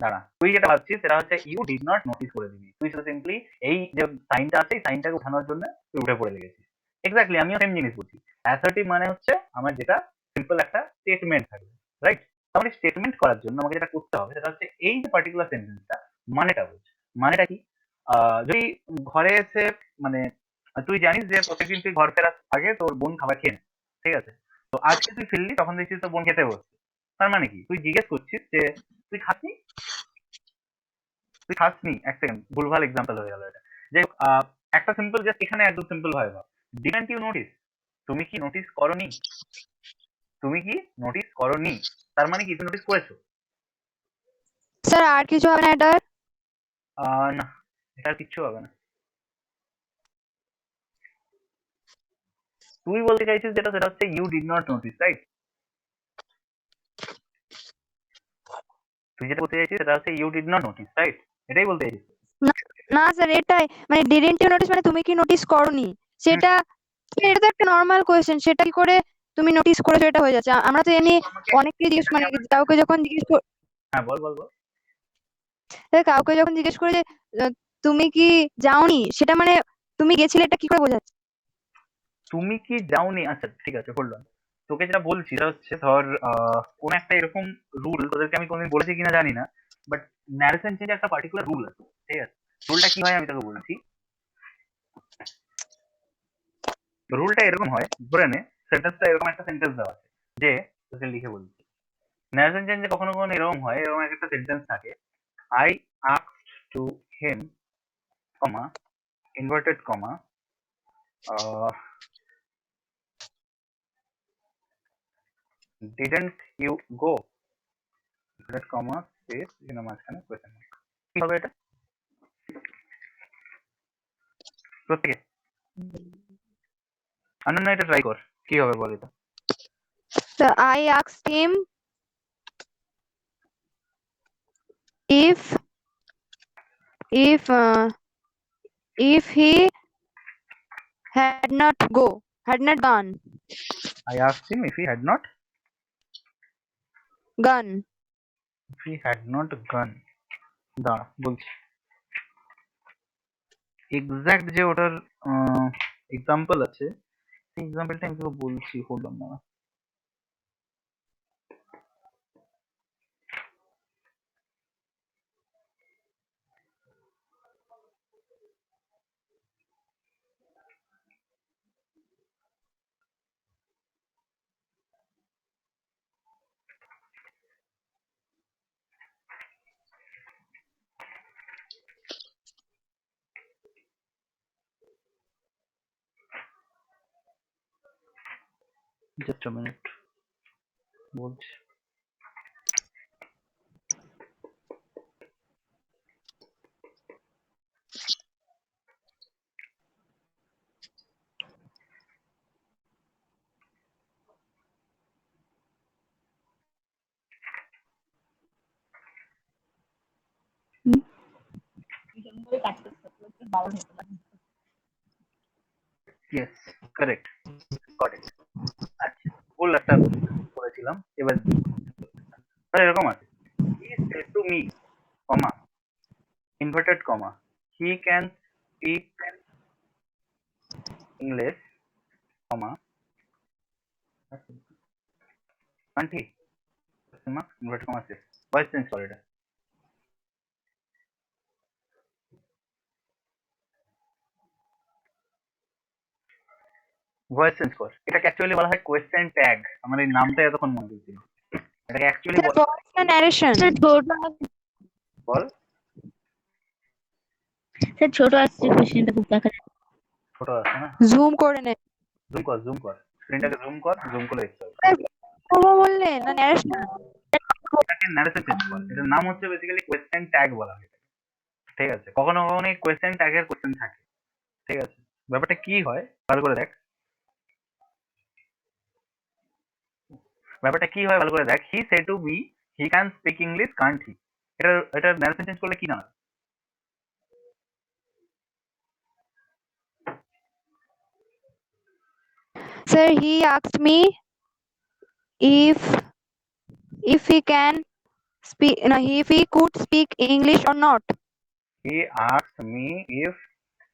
দাঁড়া, তুই যেটা ভাবছিস সেটা হচ্ছে ইউ ডিড নট নোটিস করে দিবি, তুই শুধু সিম্পলি এই যে সাইনটা আছে এই সাইনটাকে উঠানোর জন্য তুই উঠে পড়ে লেগেছিস। এক্স্যাক্টলি আমিও সেম জিনিস বলছি। অ্যাসার্টিভ মানে হচ্ছে আমার যেটা সিম্পল একটা স্টেটমেন্ট থাকবে, রাইট? আমার স্টেটমেন্ট করার জন্য আমাকে যেটা করতে হবে সেটা হচ্ছে এই যে পার্টিকুলার সেন্টেন্সটা মানেটা বুঝ। মানেটা কি? যদি ঘরে এসে মানে তুই জানিস যে প্রত্যেকদিন তুই ঘর ফেরার আগে তোর বোন খাবার খেয়ে নেয়, ঠিক আছে? তো আজকে তুই ফিরলি, তখন দেখছিস তোর বোন খেতে বসছে। তার মানে কি? তুই জিজ্ঞেস করছিস যে তুই খাসনি, তুই খাসনি। এক সেকেন্ড, ভুলভাল এক্সাম্পল হয়ে গেল এটা। যে একটা সিম্পল, জাস্ট এখানে একদম সিম্পল ভাবে ভাব, ডিডন্ট ইউ নোটিস, তুমি কি নোটিস করনি? তুমি কি নোটিস করনি, তার মানে কি তুমি নোটিস করেছো? স্যার আর কিছু হবে না এটা? না, এটা আর কিচ্ছু হবে না। তুই বলতে চাইছিস যেটা সেটা হচ্ছে you did not notice, right? তুই যেটা বলতে চাইছিস সেটা হচ্ছে you did not notice, right? এটাই বলতে চাইছিস? না স্যার, এটাই মানে ডিডেন্ট ইউ নোটিস মানে তুমি কি নোটিস করনি সেটা। এটা তো একটা নর্মাল কোয়েশ্চেন, সেটা কি করে তুমি নোটিস করেছো এটা হয়ে যাচ্ছে। আমরা তো এমনি অনেককে জিজ্ঞেস মানে কাউকে যখন জিজ্ঞেস হ্যাঁ, বল বল বল। কাউকে যখন জিজ্ঞেস করে যে আহ, তুমি কি যাওনি, সেটা মানে তুমি গেছিলে, এটা কি করে বোঝাচ্ছে? তুমি কি যাওনি, আচ্ছা ঠিক আছে, হোল্ড অন। তোকে যেটা বলছি সেটা হচ্ছে ধর কোন একটা এরকম রুল তোদেরকে আমি কোনদিন বলেছি কিনা জানি না, বাট ন্যারেশন চেঞ্জে একটা পার্টিকুলার রুল আছে, ঠিক আছে? রুলটা কি হয় আমি তোকে বলছি। রুলটা এরকম হয়, ধরে নে সেন্টেন্সটা এরকম একটা সেন্টেন্স দেওয়া আছে যে, তোকে লিখে বলছি। ন্যারেশন চেঞ্জে কখনো কখনো এরকম হয়, এরকম একটা সেন্টেন্স থাকে, I asked to him, comma, inverted comma, didn't you go, inverted comma, space, এখানে মাঝখানে কোয়েশ্চেন মার্ক। কি হবে এটা প্রত্যেকে? অনন্য এটা ট্রাই কর, কি হবে বল এটা। I asked him if if uh, if he had not I asked him if he had not gone. gone. দাঁড়া বলছি, এক্সাক্ট যে ওটার এক্সাম্পল আছে, সেই এক্সাম্পলটা আমি তোকে বলছি, হোল্ড অন না। জাস্ট আ মিনিট, বলছি। Yes, correct, got it. আচ্ছা, ভুল একটা করেছিলাম এবার। এরকম আছে, he said to me, comma, inverted comma, he can speak English, comma, aunty, inverted comma শেষ। ভয়েস চেঞ্জ করে এটা, ভয়েস চেঞ্জ কর। এটাকে অ্যাকচুয়ালি বলা হয় কোয়েশ্চেন ট্যাগ। আমার এই নামটা এতক্ষণ মনে দিচ্ছিল, এটাকে অ্যাকচুয়ালি স্যার ভয়েস না ন্যারেশন? স্যার ছোট বল। স্যার ছোট আসছে কোশ্চেনটা খুব দেখা যাচ্ছে। ছোট আছে না? জুম করে নে। জুম কর স্ক্রিনটাকে, জুম কর, জুম করলে দেখতে পাবি। স্যার করবো বললে না ন্যারেশন? এটাকে ন্যারেশন চেঞ্জ কর, এটার নাম হচ্ছে বেসিক্যালি কোয়েশ্চেন ট্যাগ বলা হয় এটাকে, ঠিক আছে? কখনো কখনো এই কোয়েশ্চেন ট্যাগের কোয়েশ্চেন থাকে, ঠিক আছে? ব্যাপারটা কি হয় ভালো করে দেখ, ব্যাপারটা কি হয় ভালো করে দেখ। He say to me he can speak English can't he, এটার ন্যারেশন চেঞ্জ করলে কি না? Sir he asked me if he can speak, no, if he could speak English or not. He asked me if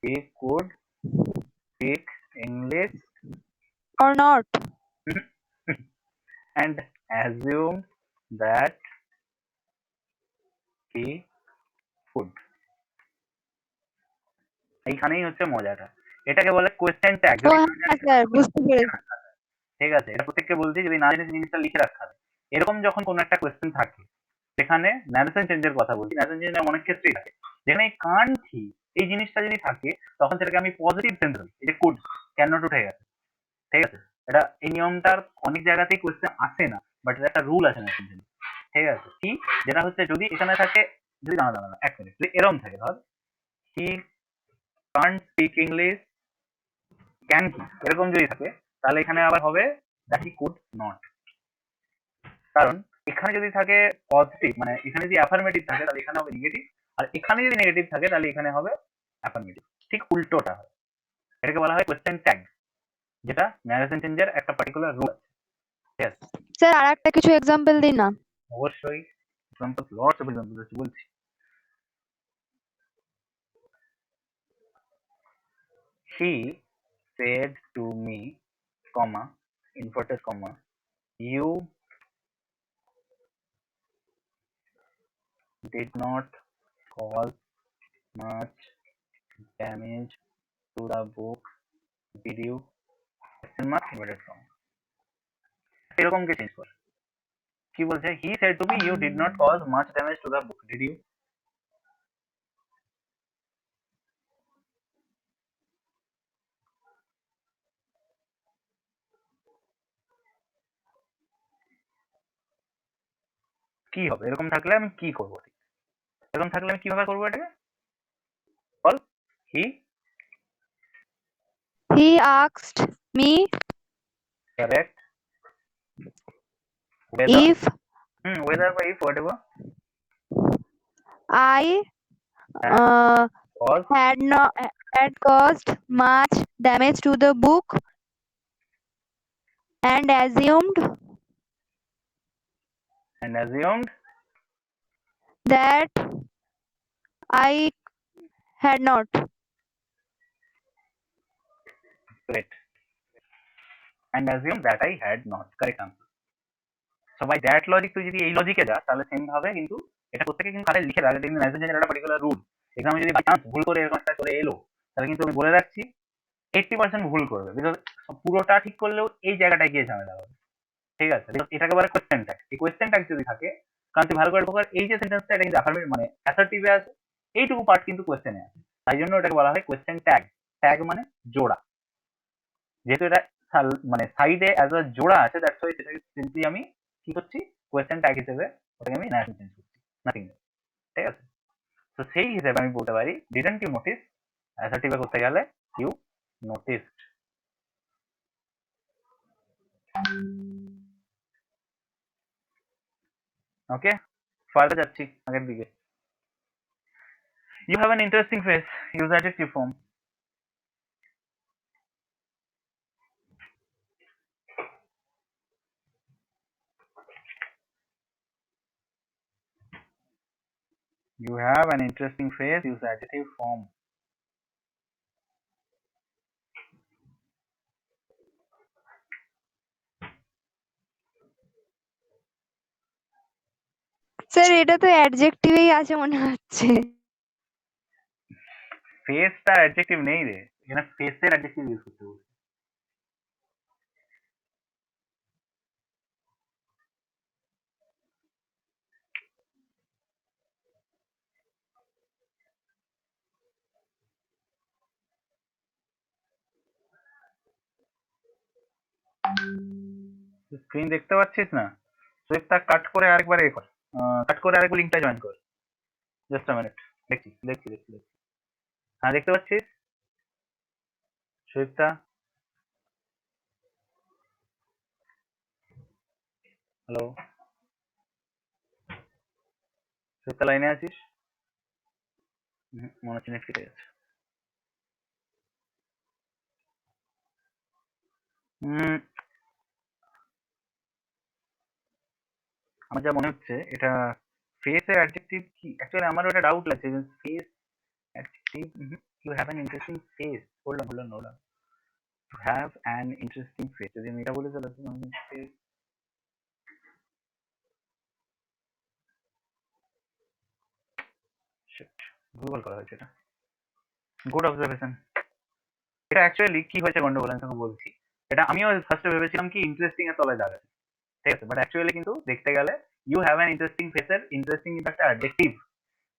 he could speak English Or not. and assumed that he could. এইখানেই হচ্ছে মজাটা, এটাকে বলে question tag. ও হ্যাঁ sir, বুঝতে পেরেছি। ঠিক আছে, এটা প্রত্যেককে বলছি, যদি না জানিস জিনিসটা লিখে রাখা। এরকম যখন কোনো একটা কোয়েশ্চেন থাকে, সেখানে ন্যারেশন চেঞ্জের কথা বলছি, ন্যারেশন চেঞ্জের অনেক ক্ষেত্রেই থাকে, যেখানে এই কান্ট হি এই জিনিসটা যদি থাকে, তখন সেটাকে আমি পজিটিভ সেন্স ধরি, এই যে কুড, ক্যান নট উঠে গেছে, ঠিক আছে? এটা এই নিয়মটার অনেক জায়গাতেই কোয়েশ্চেন আসে না, বাট এটা একটা রুল আছে না, ঠিক আছে? কি যেটা হচ্ছে যদি এখানে থাকে, যদি দাঁড়া দাঁড়া এক মিনিট, যদি এরম থাকে ধর হি কান্ট স্পিক ইংলিশ ক্যান কি, এরকম যদি থাকে তাহলে এখানে আবার হবে দ্যাট হি কুড নট। কারণ এখানে যদি থাকে পজিটিভ, মানে এখানে যদি অ্যাফার্মেটিভ থাকে তাহলে এখানে হবে নেগেটিভ, আর এখানে যদি নেগেটিভ থাকে তাহলে এখানে হবে অ্যাফার্মেটিভ, ঠিক উল্টোটা হয়। এটাকে বলা হয় কোয়েশ্চেন ট্যাগ, যেটা ন্যারেশন চেঞ্জের একটা পার্টিকুলার রুল আছে, ঠিক আছে? স্যার আর একটা কিছু এক্সাম্পল দিন না। অবশ্যই এক্সাম্পল, লটস অফ এক্সাম্পল আছে বলছি। He said to me, comma, inverted comma, you did not cause much damage to the book, did you? Question mark, inverted comma। এরকম কে চেঞ্জ কর, কি বলছে? He said to me, you did not cause much damage to the book, did you? কি হবে এরকম থাকলে? আমি কি করবো? এরকম থাকলে আমি কিভাবে করবো এটাকে? বল। He He asked me correct whether, if whether বা if whatever I has caused had caused much damage to the book and assumed that I had not. great, and assume that I had not, correct answer। So by that logic তুই যদি এই লজিকে যাস তাহলে same ভাবে কিন্তু এটা প্রত্যেকে কিন্তু খাতায় লিখে রাখে, দেখবি ন্যাশনাল জেনারেল একটা পার্টিকুলার রুল। এক্সামে যদি বাই চান্স ভুল করে এরকম একটা চলে এলো তাহলে কিন্তু আমি বলে রাখছি 80% ভুল করবে, বিকজ পুরোটা ঠিক করলেও এই জায়গাটায় গিয়ে ঝামেলা হবে, ঠিক আছে? Because এটাকে বলে কোয়েশ্চেন ট্যাগ। এই কোয়েশ্চেন ট্যাগ যদি থাকে, কারণ তুই ভালো করে ঢোকার এই যে সেন্টেন্সটা, এটা কিন্তু অ্যাফার্মেটিভ মানে অ্যাসার্টিভে আছে, এইটুকু পার্ট কিন্তু কোয়েশ্চেনে আছে, তাই জন্য এটাকে বলা হয় কোয়েশ্চেন ট্যাগ। ট্যাগ মানে জোড়া, যেহেতু এটা মানে সাইডে অ্যাজ আ জোড়া আছে, দ্যাটস ওয়াই সেটাকে সিম্পলি আমি কি করছি, কোয়েশ্চেন ট্যাগ হিসেবে ওটাকে আমি ন্যাশনাল চেঞ্জ করছি, নাথিং, ঠিক আছে? তো সেই হিসেবে আমি বলতে পারি ডিডন্ট ইউ নোটিস, অ্যাসার্টিভে করতে গেলে ইউ নোটিস। ওকে, ফার্দার যাচ্ছি আগের দিকে। You have an interesting face, use adjective form। You have an interesting face, use adjective form। Sir এটা তো অ্যাডজেক্টিভেই আছে মনে হচ্ছে। ফেসটা অ্যাডজেক্টিভ নেই রে, এখানে ফেসের অ্যাডজেক্টিভ ইউজ করতে বলছি। স্ক্রিন দেখতে পাচ্ছিস না? সুইপটা কাট করে আরেকবার এ কর, কাট করে আরেকবার লিঙ্কটা জয়েন কর। জাস্ট আ মিনিট, দেখছি দেখছি দেখছি দেখছি। হ্যাঁ দেখতে পাচ্ছিস সুইপটা? হ্যালো সুইপটা, লাইনে আছিস? মনে হচ্ছে নেট কেটে গেছে। আমার যা মনে হচ্ছে এটা ফেসের অ্যাডজেক্টিভ কি, অ্যাকচুয়ালি আমারও একটা ডাউট লাগছে যে face adjective. You have an interesting face, hold on hold on, to have an interesting face, যদি আমি এটা বলে তাহলে ভুলভাল করা হয়েছে এটা। Good observation. এটা অ্যাকচুয়ালি কি হয়েছে গন্ডগোল আমি তোকে বলছি। এটা আমিও ফার্স্টে ভেবেছিলাম কি ইন্টারেস্টিং এর তলায় দাগ আছে, ঠিক আছে? বাট অ্যাকচুয়ালি কিন্তু দেখতে গেলে ইউ হ্যাভ অ্যান ইন্টারেস্টিং ফেসের ইন্টারেস্টিং কিন্তু একটা অ্যাডজেক্টিভ,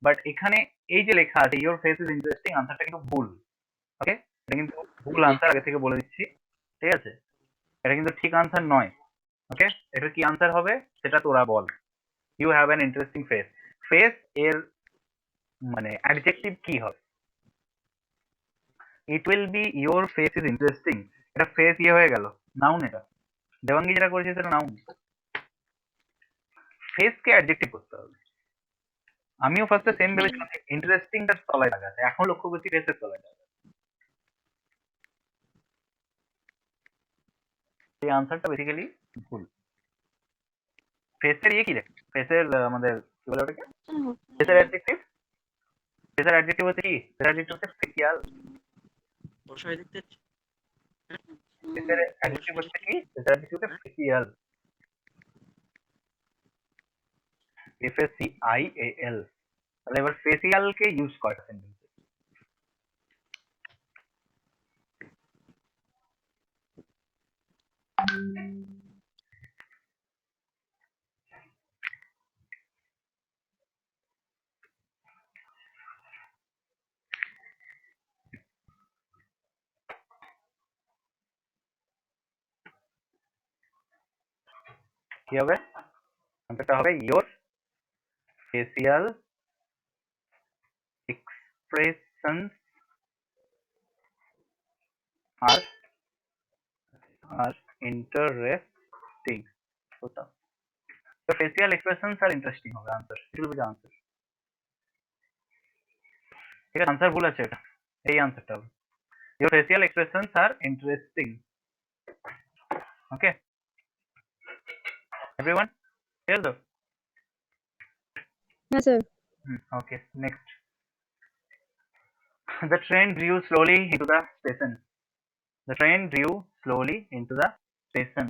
বাট এখানে এই যে লেখা আছে ইউর ফেস ইজ ইন্টারেস্টিং, আনসারটা কিন্তু ভুল। ওকে, এটা কিন্তু ভুল আনসার, আগে থেকে বলে দিচ্ছি, ঠিক আছে? এটা কিন্তু ঠিক আনসার নয়। ওকে, এটা কি আনসার হবে সেটা তোরা বল। You have an interesting face. Face এর মানে অ্যাডজেক্টিভ কি হবে? It will be your face is interesting. এটা ফেস ইয়ে হয়ে গেল, নাউন। এটা দেবাঙ্গি যেটা করেছে সেটা নাউন। ফেসকে অ্যাডজেক্টিভ করতে হবে। আমিও ফার্স্টে সেম ভেবেছিলাম ইন্টারেস্টিংটার তলায় লাগাতে, এখন লক্ষ্য করছি ফেসের তলায় লাগাতে। এই আনসারটা বেসিক্যালি ভুল। ফেসের ইয়ে কি রে? ফেসের আমাদের কি বলে ওটাকে? ফেসের অ্যাডজেক্টিভ। ফেসের অ্যাডজেক্টিভ হচ্ছে কি? ফেসের অ্যাডজেক্টিভ হচ্ছে ফেসিয়াল। বসায় দেখতে ফেসের অ্যাডজেক্টিভ হচ্ছে কি? ফেসের অ্যাডজেক্টিভ হচ্ছে ফেসিয়াল। FACIAL। তাহলে এবার ফেসিয়াল কে ইউজ কর সেন্টেন্সে। কি হবে? আনসারটা হবে your facial expressions are interesting. কোথাও তো facial expressions are interesting হবে answer. it will be the answer. ঠিক আছে, আনসার ভুল আছে এটা, এই আনসারটা হবে your facial expressions are interesting. Okay, everyone tell the হ্যাঁ sir. okay, next. The train drew slowly into the station. The train drew slowly into the station.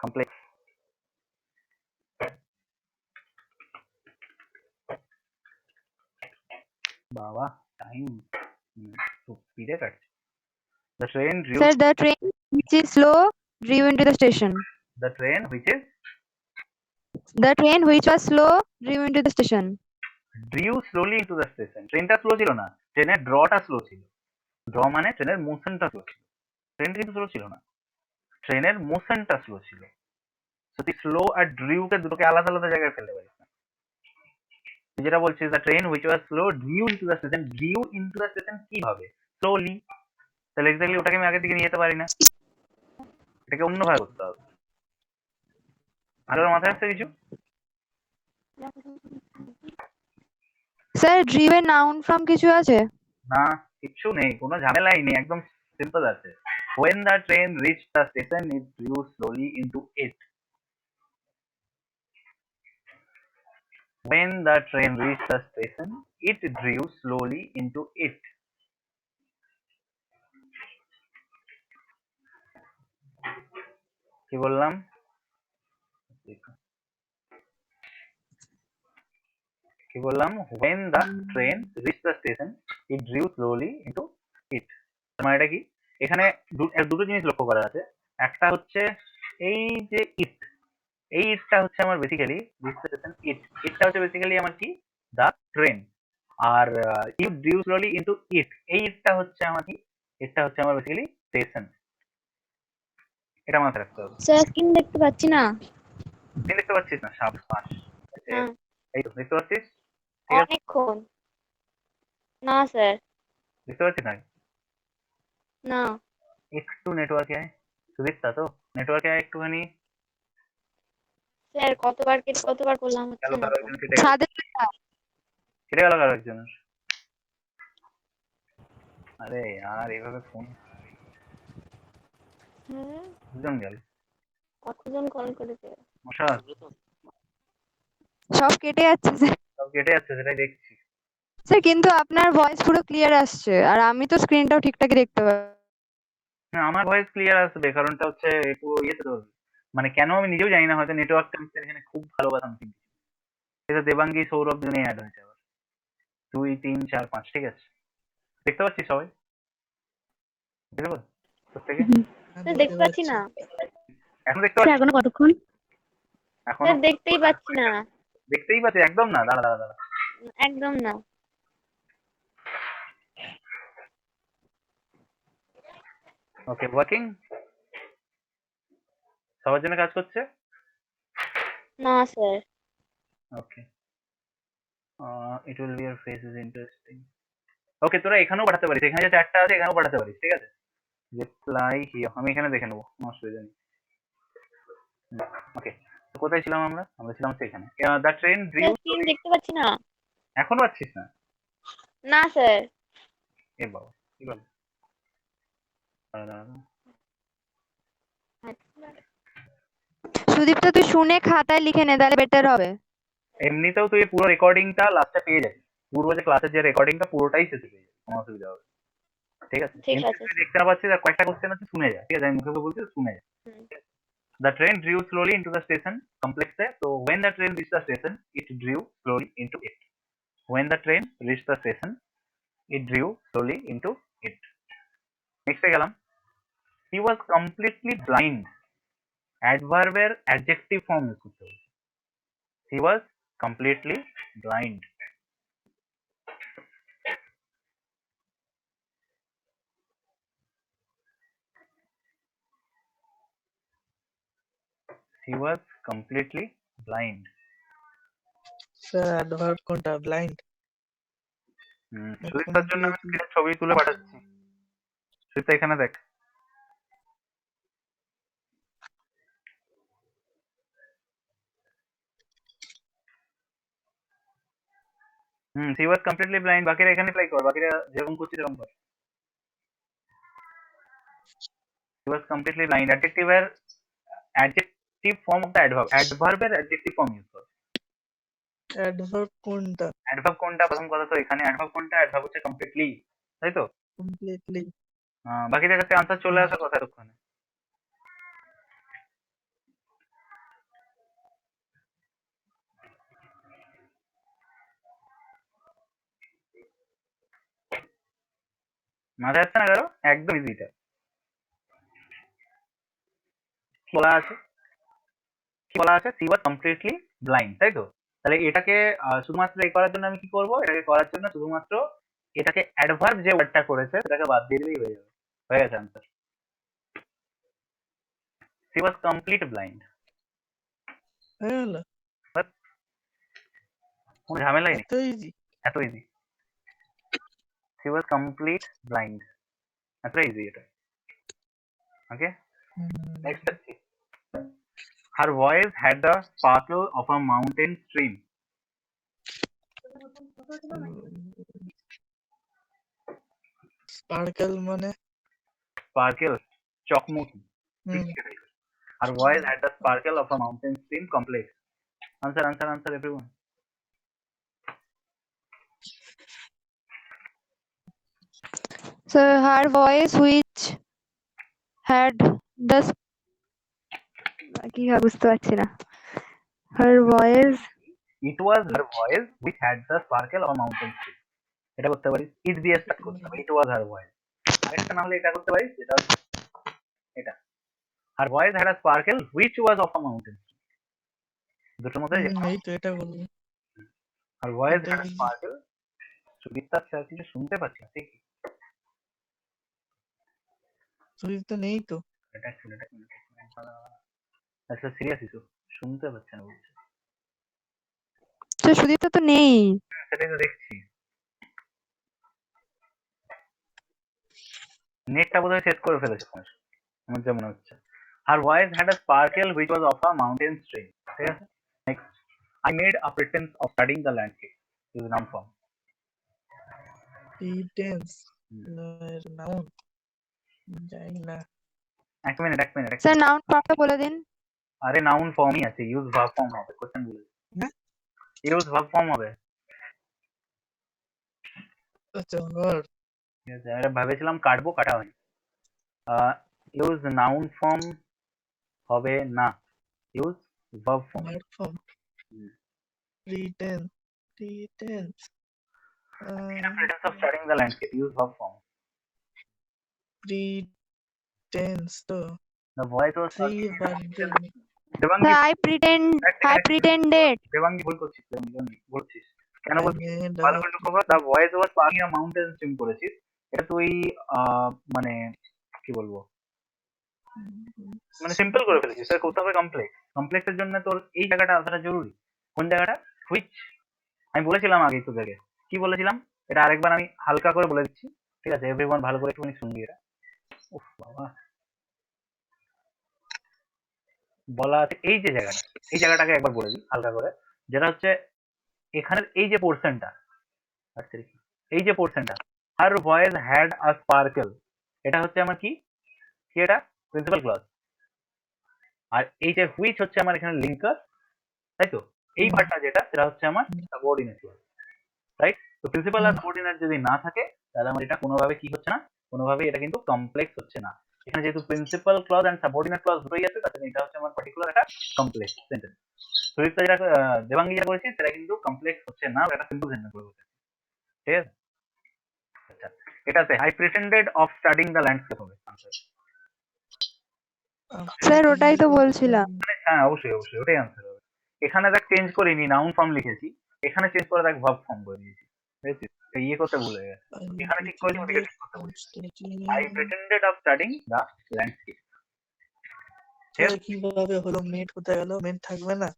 Complex. বাবা টাইম খুব স্পিডে কাটছে। The train drew sir the train which is slow drew into the station. the train which is The train which was slow drew into the station. drew slowly into the station. ট্রেনটা slow ছিল না, ট্রেনের ড্রটা slow ছিল। Draw মানে ট্রেনের মোশনটা slow ছিল, train কিন্তু slow ছিল না, ট্রেনের মোশনটা স্লো ছিল। তো তুই স্লো আর ড্রিউকে দুটোকে আলাদা আলাদা জায়গায় ফেলতে পারিস না। তুই যেটা বলছিস the train which was slow drew into the station, drew into the station কি হবে? স্লোলি। তাহলে এক্স্যাক্টলি ওটাকে আমি আগে থেকে নিয়ে যেতে পারি না, এটাকে অন্যভাবে করতে হবে। আর ওর মাথায় আসছে কিছু? স্যার drew এর noun form কিছু আছে? না, কিচ্ছু নেই, কোনো ঝামেলাই নেই, একদম সিম্পল আছে। When the train reached the station, it drew slowly into it. When the train reached the station, it drew slowly into it. কি বললাম? কি বললাম? When the train reached the station, it drew slowly into it. মানে এটা কি? এখানে দুটো জিনিস লক্ষ্য করা আছে। একটা হচ্ছে এই যে it, এই ইটটা হচ্ছে আমার বেসিক্যালি ইটটা হচ্ছে বেসিক্যালি আমার কি? The train. আর you due slowly into it, এই ইটটা হচ্ছে আমার কি? ইটটা হচ্ছে আমার বেসিক্যালি স্টেশন। এটা মাথায় রাখতে হবে। স্যার স্ক্রিন দেখতে পাচ্ছি না। তুই দেখতে পাচ্ছিস না? সাবাস। হ্যাঁ। এই তো দেখতে পাচ্ছিস? ঠিক আছে, অনেকক্ষণ। না স্যার, দেখতে পাচ্ছিস না? না একটু নেটওয়ার্কে আয়, সুদীপ্তা তো নেটওয়ার্কে আয় একটুখানি। স্যার, কতবার করলাম হচ্ছে গেল না কারো তো। একজন কেটে গেল, ছাদে কেটে গেল কারো একজনের। আরে আর এইভাবে ফোন হ্যাঁ, দুজন গেল। কতজন কল করেছে? মশা সব কেটে যাচ্ছে স্যার। সব কেটে যাচ্ছে, সেটাই দেখছি। স্যার কিন্তু আপনার ভয়েস পুরো ক্লিয়ার আসছে আর আমি তো স্ক্রিনটাও ঠিকঠাকই দেখতে পাচ্ছি। হ্যাঁ, আমার ভয়েস ক্লিয়ার আসবে, কারণটা হচ্ছে পুরো ইয়েতে তো, মানে কেন আমি নিজেও জানি না, হয়তো নেটওয়ার্কটা এখানে খুব ভালো কথা আমি চিন্তা। এটা দেবাঙ্গি সৌরভ দুজনেই অ্যাড হয়েছে আবার, 2 3 4 5। ঠিক আছে, দেখতে পাচ্ছিস সবাই? বুঝতে পারো প্রত্যেকে? স্যার দেখতে পাচ্ছি না। এখন দেখতে স্যার পাচ্ছিস? এখনো কতক্ষণ? এখনো স্যার দেখতেই পাচ্ছি না, দেখতেই পাচ্ছি একদম না? দাঁড়া দাঁড়া দাঁড়া, একদম না। ওকে, ওয়ার্কিং সবার জন্য কাজ করছে। না sir. Okay, it will be your face is interesting. Okay, তোরা এখানেও পাঠাতে পারিস, এখানে যে চারটা আছে এখানেও পাঠাতে পারিস, ঠিক আছে। রিপ্লাই হিয়ার, আমি এখানে দেখে নেবো, কোনো অসুবিধা নেই। ওকে, কোথায় ছিলাম আমরা? আমরা ছিলাম সেখানে। The train drew. স্ক্রিন দেখতে পাচ্ছি না। এখনো পাচ্ছিস না? না স্যার। এ বাবা, কি বল? দাঁড়া, দাঁড়া, দাঁড়া। সুদীপ্ত তুই শুনে খাতায় লিখে নে, তাহলে বেটার হবে। এমনিতেও তুই পুরো রেকর্ডিংটা লাস্টে পেয়ে যাবি, পুরো যে ক্লাসের যে রেকর্ডিংটা পুরোটাই শেষে পেয়ে যাবি, কোনো অসুবিধা হবে না। ঠিক আছে, ঠিক এমনি আছে। তুই দেখতে না পাচ্ছিস আর কয়েকটা কোশ্চেন আছে, শুনে যা, ঠিক আছে, আমি মুখে মুখে বলছি, শুনে যা। হুম। The train drew slowly into the station complex है, so when the train reached the station it drew slowly into it. When the train reached the station it drew slowly into it. Next এ গেলাম, he was completely blind, adverb এর adjective form use করতে হবে। He was completely blind. He was completely blind. Sir adverb কোনটা? Blind? সুদীপ্তার জন্য আমি স্ক্রিনে ছবি তুলে পাঠাচ্ছি। সুদীপ্তা এখানে দেখ। he was completely blind, বাকিরা এখানে অ্যাপ্লাই কর, বাকিরা যেরকম করছিস এরকম কর। He was completely blind, adjective এর adjective form of the adverb, adverb এর adjective form use কর। অ্যাডভার্ব কোনটা? adverb কোনটা, প্রথম কথা তো এখানে adverb কোনটা, adverb হচ্ছে completely, তাই তো? কমপ্লিটলি। বাকিদের কাছে আনসার চলে আসার কথা এতক্ষণে। মাথায় আসছে না কারো? একদম ইজি এটা। কি বলা আছে? কি বলা আছে? she was completely blind, তাই তো? তাহলে এটাকে শুধুমাত্র এই করার জন্য আমি কি করব? এটাকে করার জন্য শুধুমাত্র এটাকে অ্যাডভার্ব যে ওয়ার্ডটা করেছে সেটাকে বাদ দিয়ে দিলেই হয়ে যাবে। হয়ে গেছে answer. she was complete blind. হয়ে গেল? কোনো ঝামেলাই নেই, এত ইজি? এত easy. she was complete blind, এত ইজি এটা। ওকে, নেক্সট আছে, her voice had the sparkle of a mountain stream. Sparkle মানে? sparkle, চকমকি। হুম। her voice had the sparkle of a mountain stream complex. Answer, answer, answer everyone. So her voice which had the কি হয় বুঝতে পারছি না। Her voice It was her voice which had the sparkle of a mountain stream. এটা করতে পারিস, it দিয়ে start করতে হবে, it was her voice। আরেকটা না হলে এটা করতে পারিস, এটা এটা her voice had a sparkle which was of a mountain stream। দুটোর মধ্যে এই তো এটা বলবো। her voice এটা had a কি? sparkle। সুদীপ্তা স্যার কিছু শুনতে পাচ্ছি না, ঠিক? সুইচ তো নেই তো। এটা আচ্ছা, সিরিয়াস ইস্যু, শুনতে পাচ্ছে না বলছে। তো সুদীপ্ত তো নেই। সেটাই তো দেখছি, নেটটা বোধহয় সেট করে ফেলেছে ফোনের, আমার যা মনে হচ্ছে। her voice had a sparkle which was of a mountain stream, ঠিক আছে। Next, I made a pretense of studying the landscape, is noun form। Pretence noun? জানি না। এক মিনিট, এক মিনিট, স্যার নাউন ফর্মটা বলে দিন। আরে নাউন ফর্মই আছে, ইউজ ভার্ব ফর্ম হবে, কোশ্চেন বলে হ্যাঁ? ইউজ ভার্ব ফর্ম হবে। আচ্ছা ভার্ব। ঠিক আছে, আরে ভেবেছিলাম কাটবো, কাটা হয়নি। ইউজ নাউন ফর্ম হবে না, use verb form. Verb form. Pretence. Pretence. pretense of studying the landscape, use verb form। Pretence তো the voice was সেই বার্থডে। দেবাঙ্গি, I pretended দেবাঙ্গি ভুল করছিস, দেবাঙ্গি বলছিস কেন বলছিস? made ভালো a করে লক্ষ্য কর, the voice was sparking a mountain stream করেছিস, এটা তুই মানে কি বলবো, মানে সিম্পল করে ফেলেছিস, তাহলে করতে হবে কমপ্লেক্স। কমপ্লেক্সের জন্য তোর এই জায়গাটা আসাটা জরুরি। কোন জায়গাটা? হুইচ। আমি বলেছিলাম আগেই তোদেরকে, কি বলেছিলাম এটা আরেকবার আমি হালকা করে বলে দিচ্ছি, ঠিক আছে? এভরিওয়ান ভালো করে একটুখানি শুনবি এটা। উফ বাবা, বলা আছে এই যে জায়গাটা, এই জায়গাটাকে একবার বলে দিই হালকা করে, যেটা হচ্ছে এখানের এই যে পোর্শনটা, এই যে পোর্শনটা, her voice had a sparkle, এটা হচ্ছে আমার কি কি এটা প্রিন্সিপাল ক্লজ। আর এই যে হুইচ হচ্ছে আমার এখানে লিঙ্কার, তাই তো? এই পার্টটা যেটা সেটা হচ্ছে আমার সাবঅর্ডিনেট ক্লজ, রাইট? তো প্রিন্সিপাল আর সাবঅর্ডিনেট যদি না থাকে তাহলে আমার এটা কোনোভাবে কি হচ্ছে না, কোনোভাবে এটা কিন্তু কমপ্লেক্স হচ্ছে না। এখানে যেহেতু principal clause and subordinate clause দুটোই আছে, তাহলে এটা হচ্ছে আমার পার্টিকুলার একটা কমপ্লেক্স সেন্টেন্স। সুদীপ্তা যেটা দেবাঙ্গী যেটা করেছি সেটা কিন্তু কমপ্লেক্স হচ্ছে না, এটা সিম্পল সেন্টেন্স বলে হচ্ছে, ঠিক আছে? আচ্ছা, এটাতে I pretended of studying the landscape হবে আনসার। স্যার ওটাই তো বলছিলাম। হ্যাঁ অবশ্যই অবশ্যই ওটাই আনসার হবে। এখানে দেখ চেঞ্জ করিনি, নাউন ফর্ম লিখেছি, এখানে চেঞ্জ করে দেখ ভার্ব ফর্ম করে দিয়েছি, বুঝেছিস? ইয়ে করতে ভুলে গেছে, এখানে ঠিক করেছি ওদিকে ঠিক করতে ভুলে I pretended of studying the landscape, ঠিক আছে? কিভাবে হলো? মেড কোথায় গেল? মেড থাকবে না?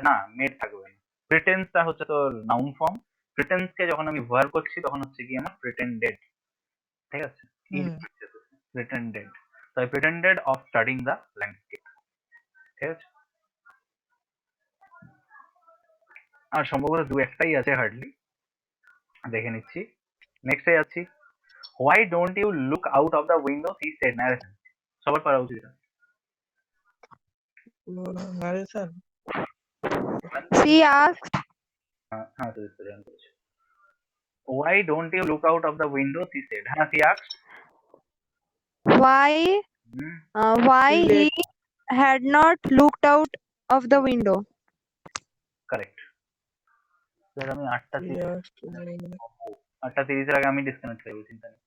না মেড থাকবে না, প্রিটেন্সটা হচ্ছে তোর নাউন ফর্ম, প্রিটেন্সকে যখন আমি ভার্ব করছি তখন হচ্ছে কি আমার প্রিটেন্ডেড, ঠিক আছে? প্রিটেন্ডেড, তো I pretended of studying the landscape, ঠিক আছে? আর সম্ভবত দু একটাই আছে হার্ডলি, দেখে নিচ্ছি। নেক্সটে যাচ্ছি, why don't you look out of the window he said, narration সবার পারা উচিত এটা। নারেশন। সি আস্কড হ্যাঁ হ্যাঁ সুদীপ্ত জান করেছে। Why don't you look out of the window he said, হ্যাঁ she asked. why why he had not looked out of the window. Correct. আমি 8:30 আগে আমি ডিসকানেক্ট করবো, চিন্তা নেই।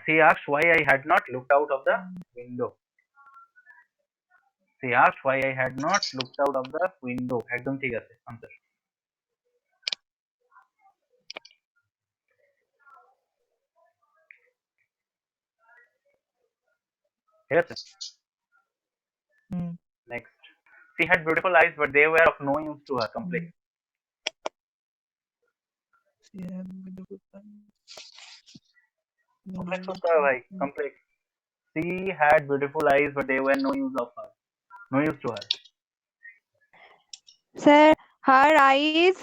She asked why I had not looked out of the window, she asked why I had not looked out of the window, একদম ঠিক আছে answer, ঠিক আছে? Next, she had beautiful eyes but they were of no use to her, complete। Complex করতে হবে ভাই, complex. she had beautiful eyes but they were no use of her, no use to her। Sir, her eyes,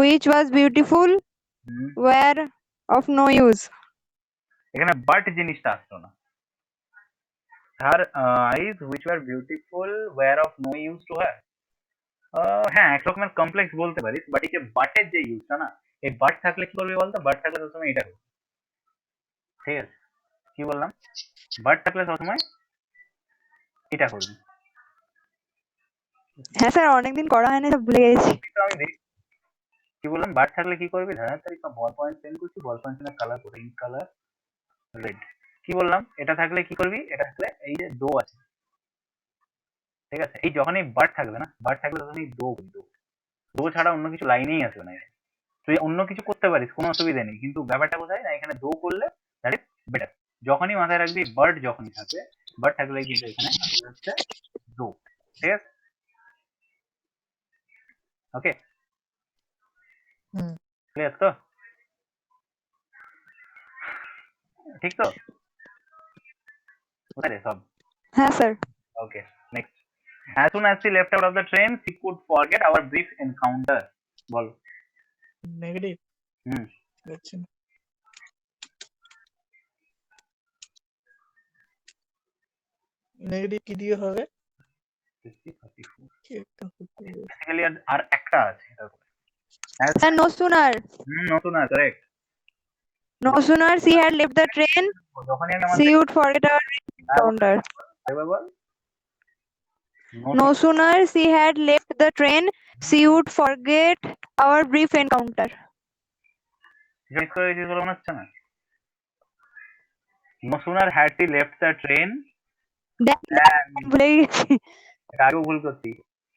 which was beautiful, were of no use. এখানে but জিনিসটা আসতো না, her eyes which were beautiful were of no use to her। হ্যাঁ এক রকমের complex বলতে পারিস, but এই যে বাটের যে ইউজটা না, এই বাট থাকলে কি করবি বলতো? বাট থাকলে সবসময় এটা করবি, ঠিক আছে? কি বললাম? বাট থাকলে সবসময় এটা করবি। হ্যাঁ স্যার, অনেকদিন করা হয়নি তো ভুলে গেছি। তো আমি দেখি কি বললাম, বাট থাকলে কি করবি? ধারা তারিখা বল পয়েন্ট চেঞ্জ করছি, বল পয়েন্ট চেঞ্জ কালার করে ইন কালার রেড। কি বললাম? এটা থাকলে কি করবি? এটা থাকলে এই যে দো আছে, ঠিক আছে? এই যখনই বাট থাকবে না, বাট থাকলে তখনই দো করবি, দো। দো ছাড়া অন্য কিছু লাইনেই আসবে না। তুই অন্য কিছু করতে পারিস, কোনো অসুবিধা নেই, কিন্তু ব্যাপারটা কোথায় না, এখানে দো করলে দ্যাট ইজ বেটার। যখনই মাথায় রাখবি বার্ড যখনই থাকবে, বার্ড থাকলে কিন্তু এখানে আসলে হচ্ছে দো, ঠিক আছে? ওকে ক্লিয়ার তো? ঠিক তো? কোথায় রে সব? হ্যাঁ sir. Okay next, as soon as she left out of the train she could forget our brief encounter, বল। নেগেটিভ। হুম দেখছি না। নেগেটিভ কি দিয়ে হবে? বেসিক্যালি আর একটা আছে এটার পরে। Sir, no sooner নতুন আছে, correct. she had left the train, যখনই আমি she would forget our encounter. একবার বল। No sooner she had left the train, she would forget our brief encounter. Miss করে গেছিস বলে মনে হচ্ছে না? No sooner had she left the train ভুলে গেছি। এটা আগেও ভুল করছি।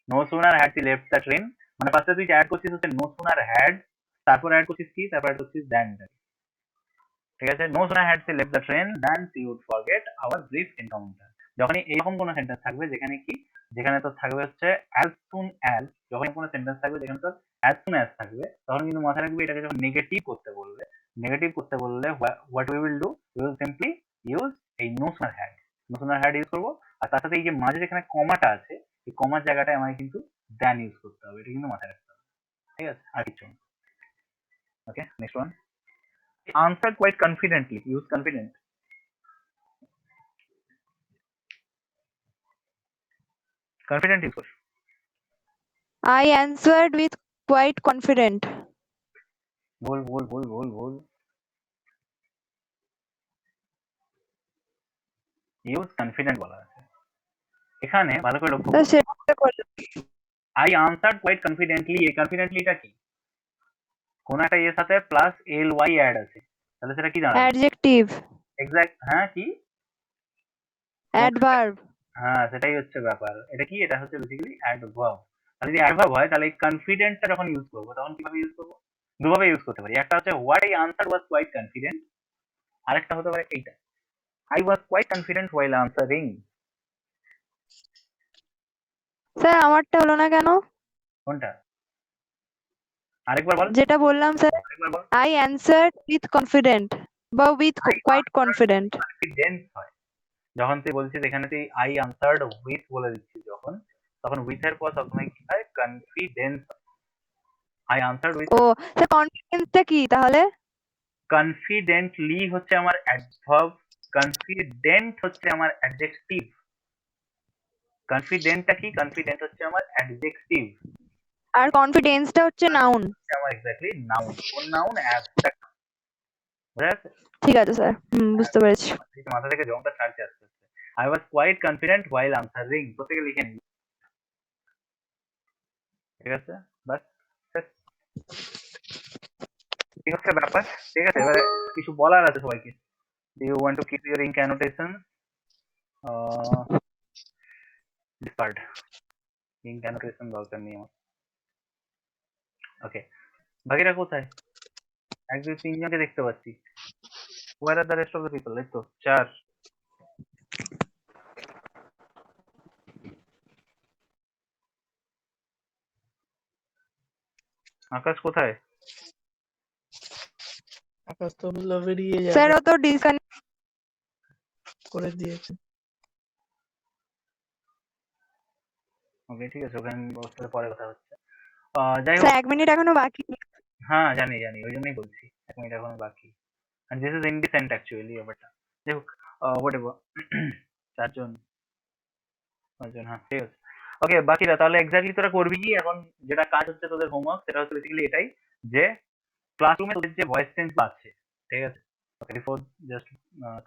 No sooner had she left the train, মানে ফার্স্টে তুই অ্যাড করছিস হচ্ছে no sooner had, তারপর অ্যাড করছিস কি? তারপর অ্যাড করছিস than। ঠিক আছে, no sooner had she left the train than she would forget our brief encounter. যখনই এরকম কোনো সেন্টেন্স থাকবে যেখানে কি, যেখানে তো থাকবে হচ্ছে অ্যাজ সুন অ্যাজ, যখন কোনো সেন্টেন্স থাকবে যেখানে তো অ্যাজ সুন অ্যাজ থাকবে, তখন কিন্তু মাথায় রাখবে এটাকে যখন নেগেটিভ করতে বলবে, নেগেটিভ করতে বললে what we will do, we will simply use এই no sooner had, no sooner had use করবো। আর তার সাথে এই যে মাঝে যেখানে কমাটা আছে, এই কমার জায়গাটায় আমাকে কিন্তু দ্যান ইউজ করতে হবে, এটা কিন্তু মাথায় রাখতে হবে। ঠিক আছে, আর কিছু না। Okay, next one, answered quite confidently, use confident. Confident is good. I answered with quite confident. बोल बोल बोल बोल बोल, use confident বলা আছে এখানে, ভালো করে লক্ষ্য তা করো। সেটা করলাম। I answered quite confidently, এই confidently টা কি, কোন একটা এর সাথে প্লাস এল ওয়াই অ্যাড আছে, তাহলে সেটা কি দাঁড়াবে? Adjective, এক্সাক্ট, হ্যাঁ কি, adverb. হ্যাঁ সেটাই হচ্ছে ব্যাপার। এটা কি, এটা হচ্ছে বেসিক্যালি অ্যাডভার্ব। আর যদি অ্যাডভার্ব হয় তাহলে কনফিডেন্টটা যখন ইউজ করবো তখন কিভাবে ইউজ করবো? দুভাবে ইউজ করতে পারি। একটা হচ্ছে what I answer was quite confident, আরেকটা হতে পারে এইটা, I was quite confident while answering. Sir আমারটা হলো না কেন? কোনটা? আরেকবার বল, যেটা বললাম স্যার, আরেকবার বল। I answered with confident বা with quite confident. কনফিডেন্স হয় যখন তুই বলছিস, এখানে তুই আই আনসার্ড উইথ বলে দিচ্ছিস যখন, তখন উইথ এর পর সবসময় কি হয়, কনফিডেন্স। আই আনসার্ড উইথ, ও স্যার কনফিডেন্সটা কি তাহলে? কনফিডেন্টলি হচ্ছে আমার অ্যাডভার্ব, কনফিডেন্ট হচ্ছে আমার অ্যাডজেক্টিভ। কনফিডেন্টটা কি, কনফিডেন্ট হচ্ছে আমার অ্যাডজেক্টিভ, আর কনফিডেন্সটা হচ্ছে নাউন। আমার এক্স্যাক্টলি নাউন। কোন নাউন? অ্যাবস্ট্রাক্ট। বুঝা যাচ্ছে? ঠিক আছে স্যার, বুঝতে পেরেছি। মাথা থেকে জমটা ছাড়ছে আস্তে আস্তে। I was quite confident while answering, প্রত্যেকে লিখে নিন। ঠিক আছে, বাস শেষ। এই হচ্ছে ব্যাপার। ঠিক আছে, এবারে কিছু বলার আছে সবাইকে। Do you want to keep your ink annotation? Discard. Ink annotation দরকার নেই আমার। ওকে, বাকিরা কোথায়? এক দুই তিনজনকে দেখতে পাচ্ছি। Where are the rest of the people? এই তো চার। আকাশ কোথায়? আকাশ তো বললো বেরিয়ে স্যার যাবে, ও তো ডিসকানেক্ট। করে দিয়েছে। ওকে ঠিক আছে, ওখানে ওর সাথে পরে কথা হচ্ছে। যাই হোক, স্যার 1 মিনিট এখনো বাকি। হ্যাঁ জানি জানি, ওই জন্যই বলছি 1 মিনিট এখনো বাকি। and this is indecent actually ব্যাপারটা। যাই হোক, whatever। চারজন, পাঁচজন, হ্যাঁ ঠিক আছে। ওকে, বাকিরা তাহলে এক্স্যাক্টলি তোরা করবি কি এখন? যেটা কাজ হচ্ছে তোদের হোমওয়ার্ক, সেটা হচ্ছে বেসিক্যালি এটাই যে ক্লাসরুমে তোদের যে ভয়েস চেঞ্জ আছে, ঠিক আছে, ওকে বিফোর জাস্ট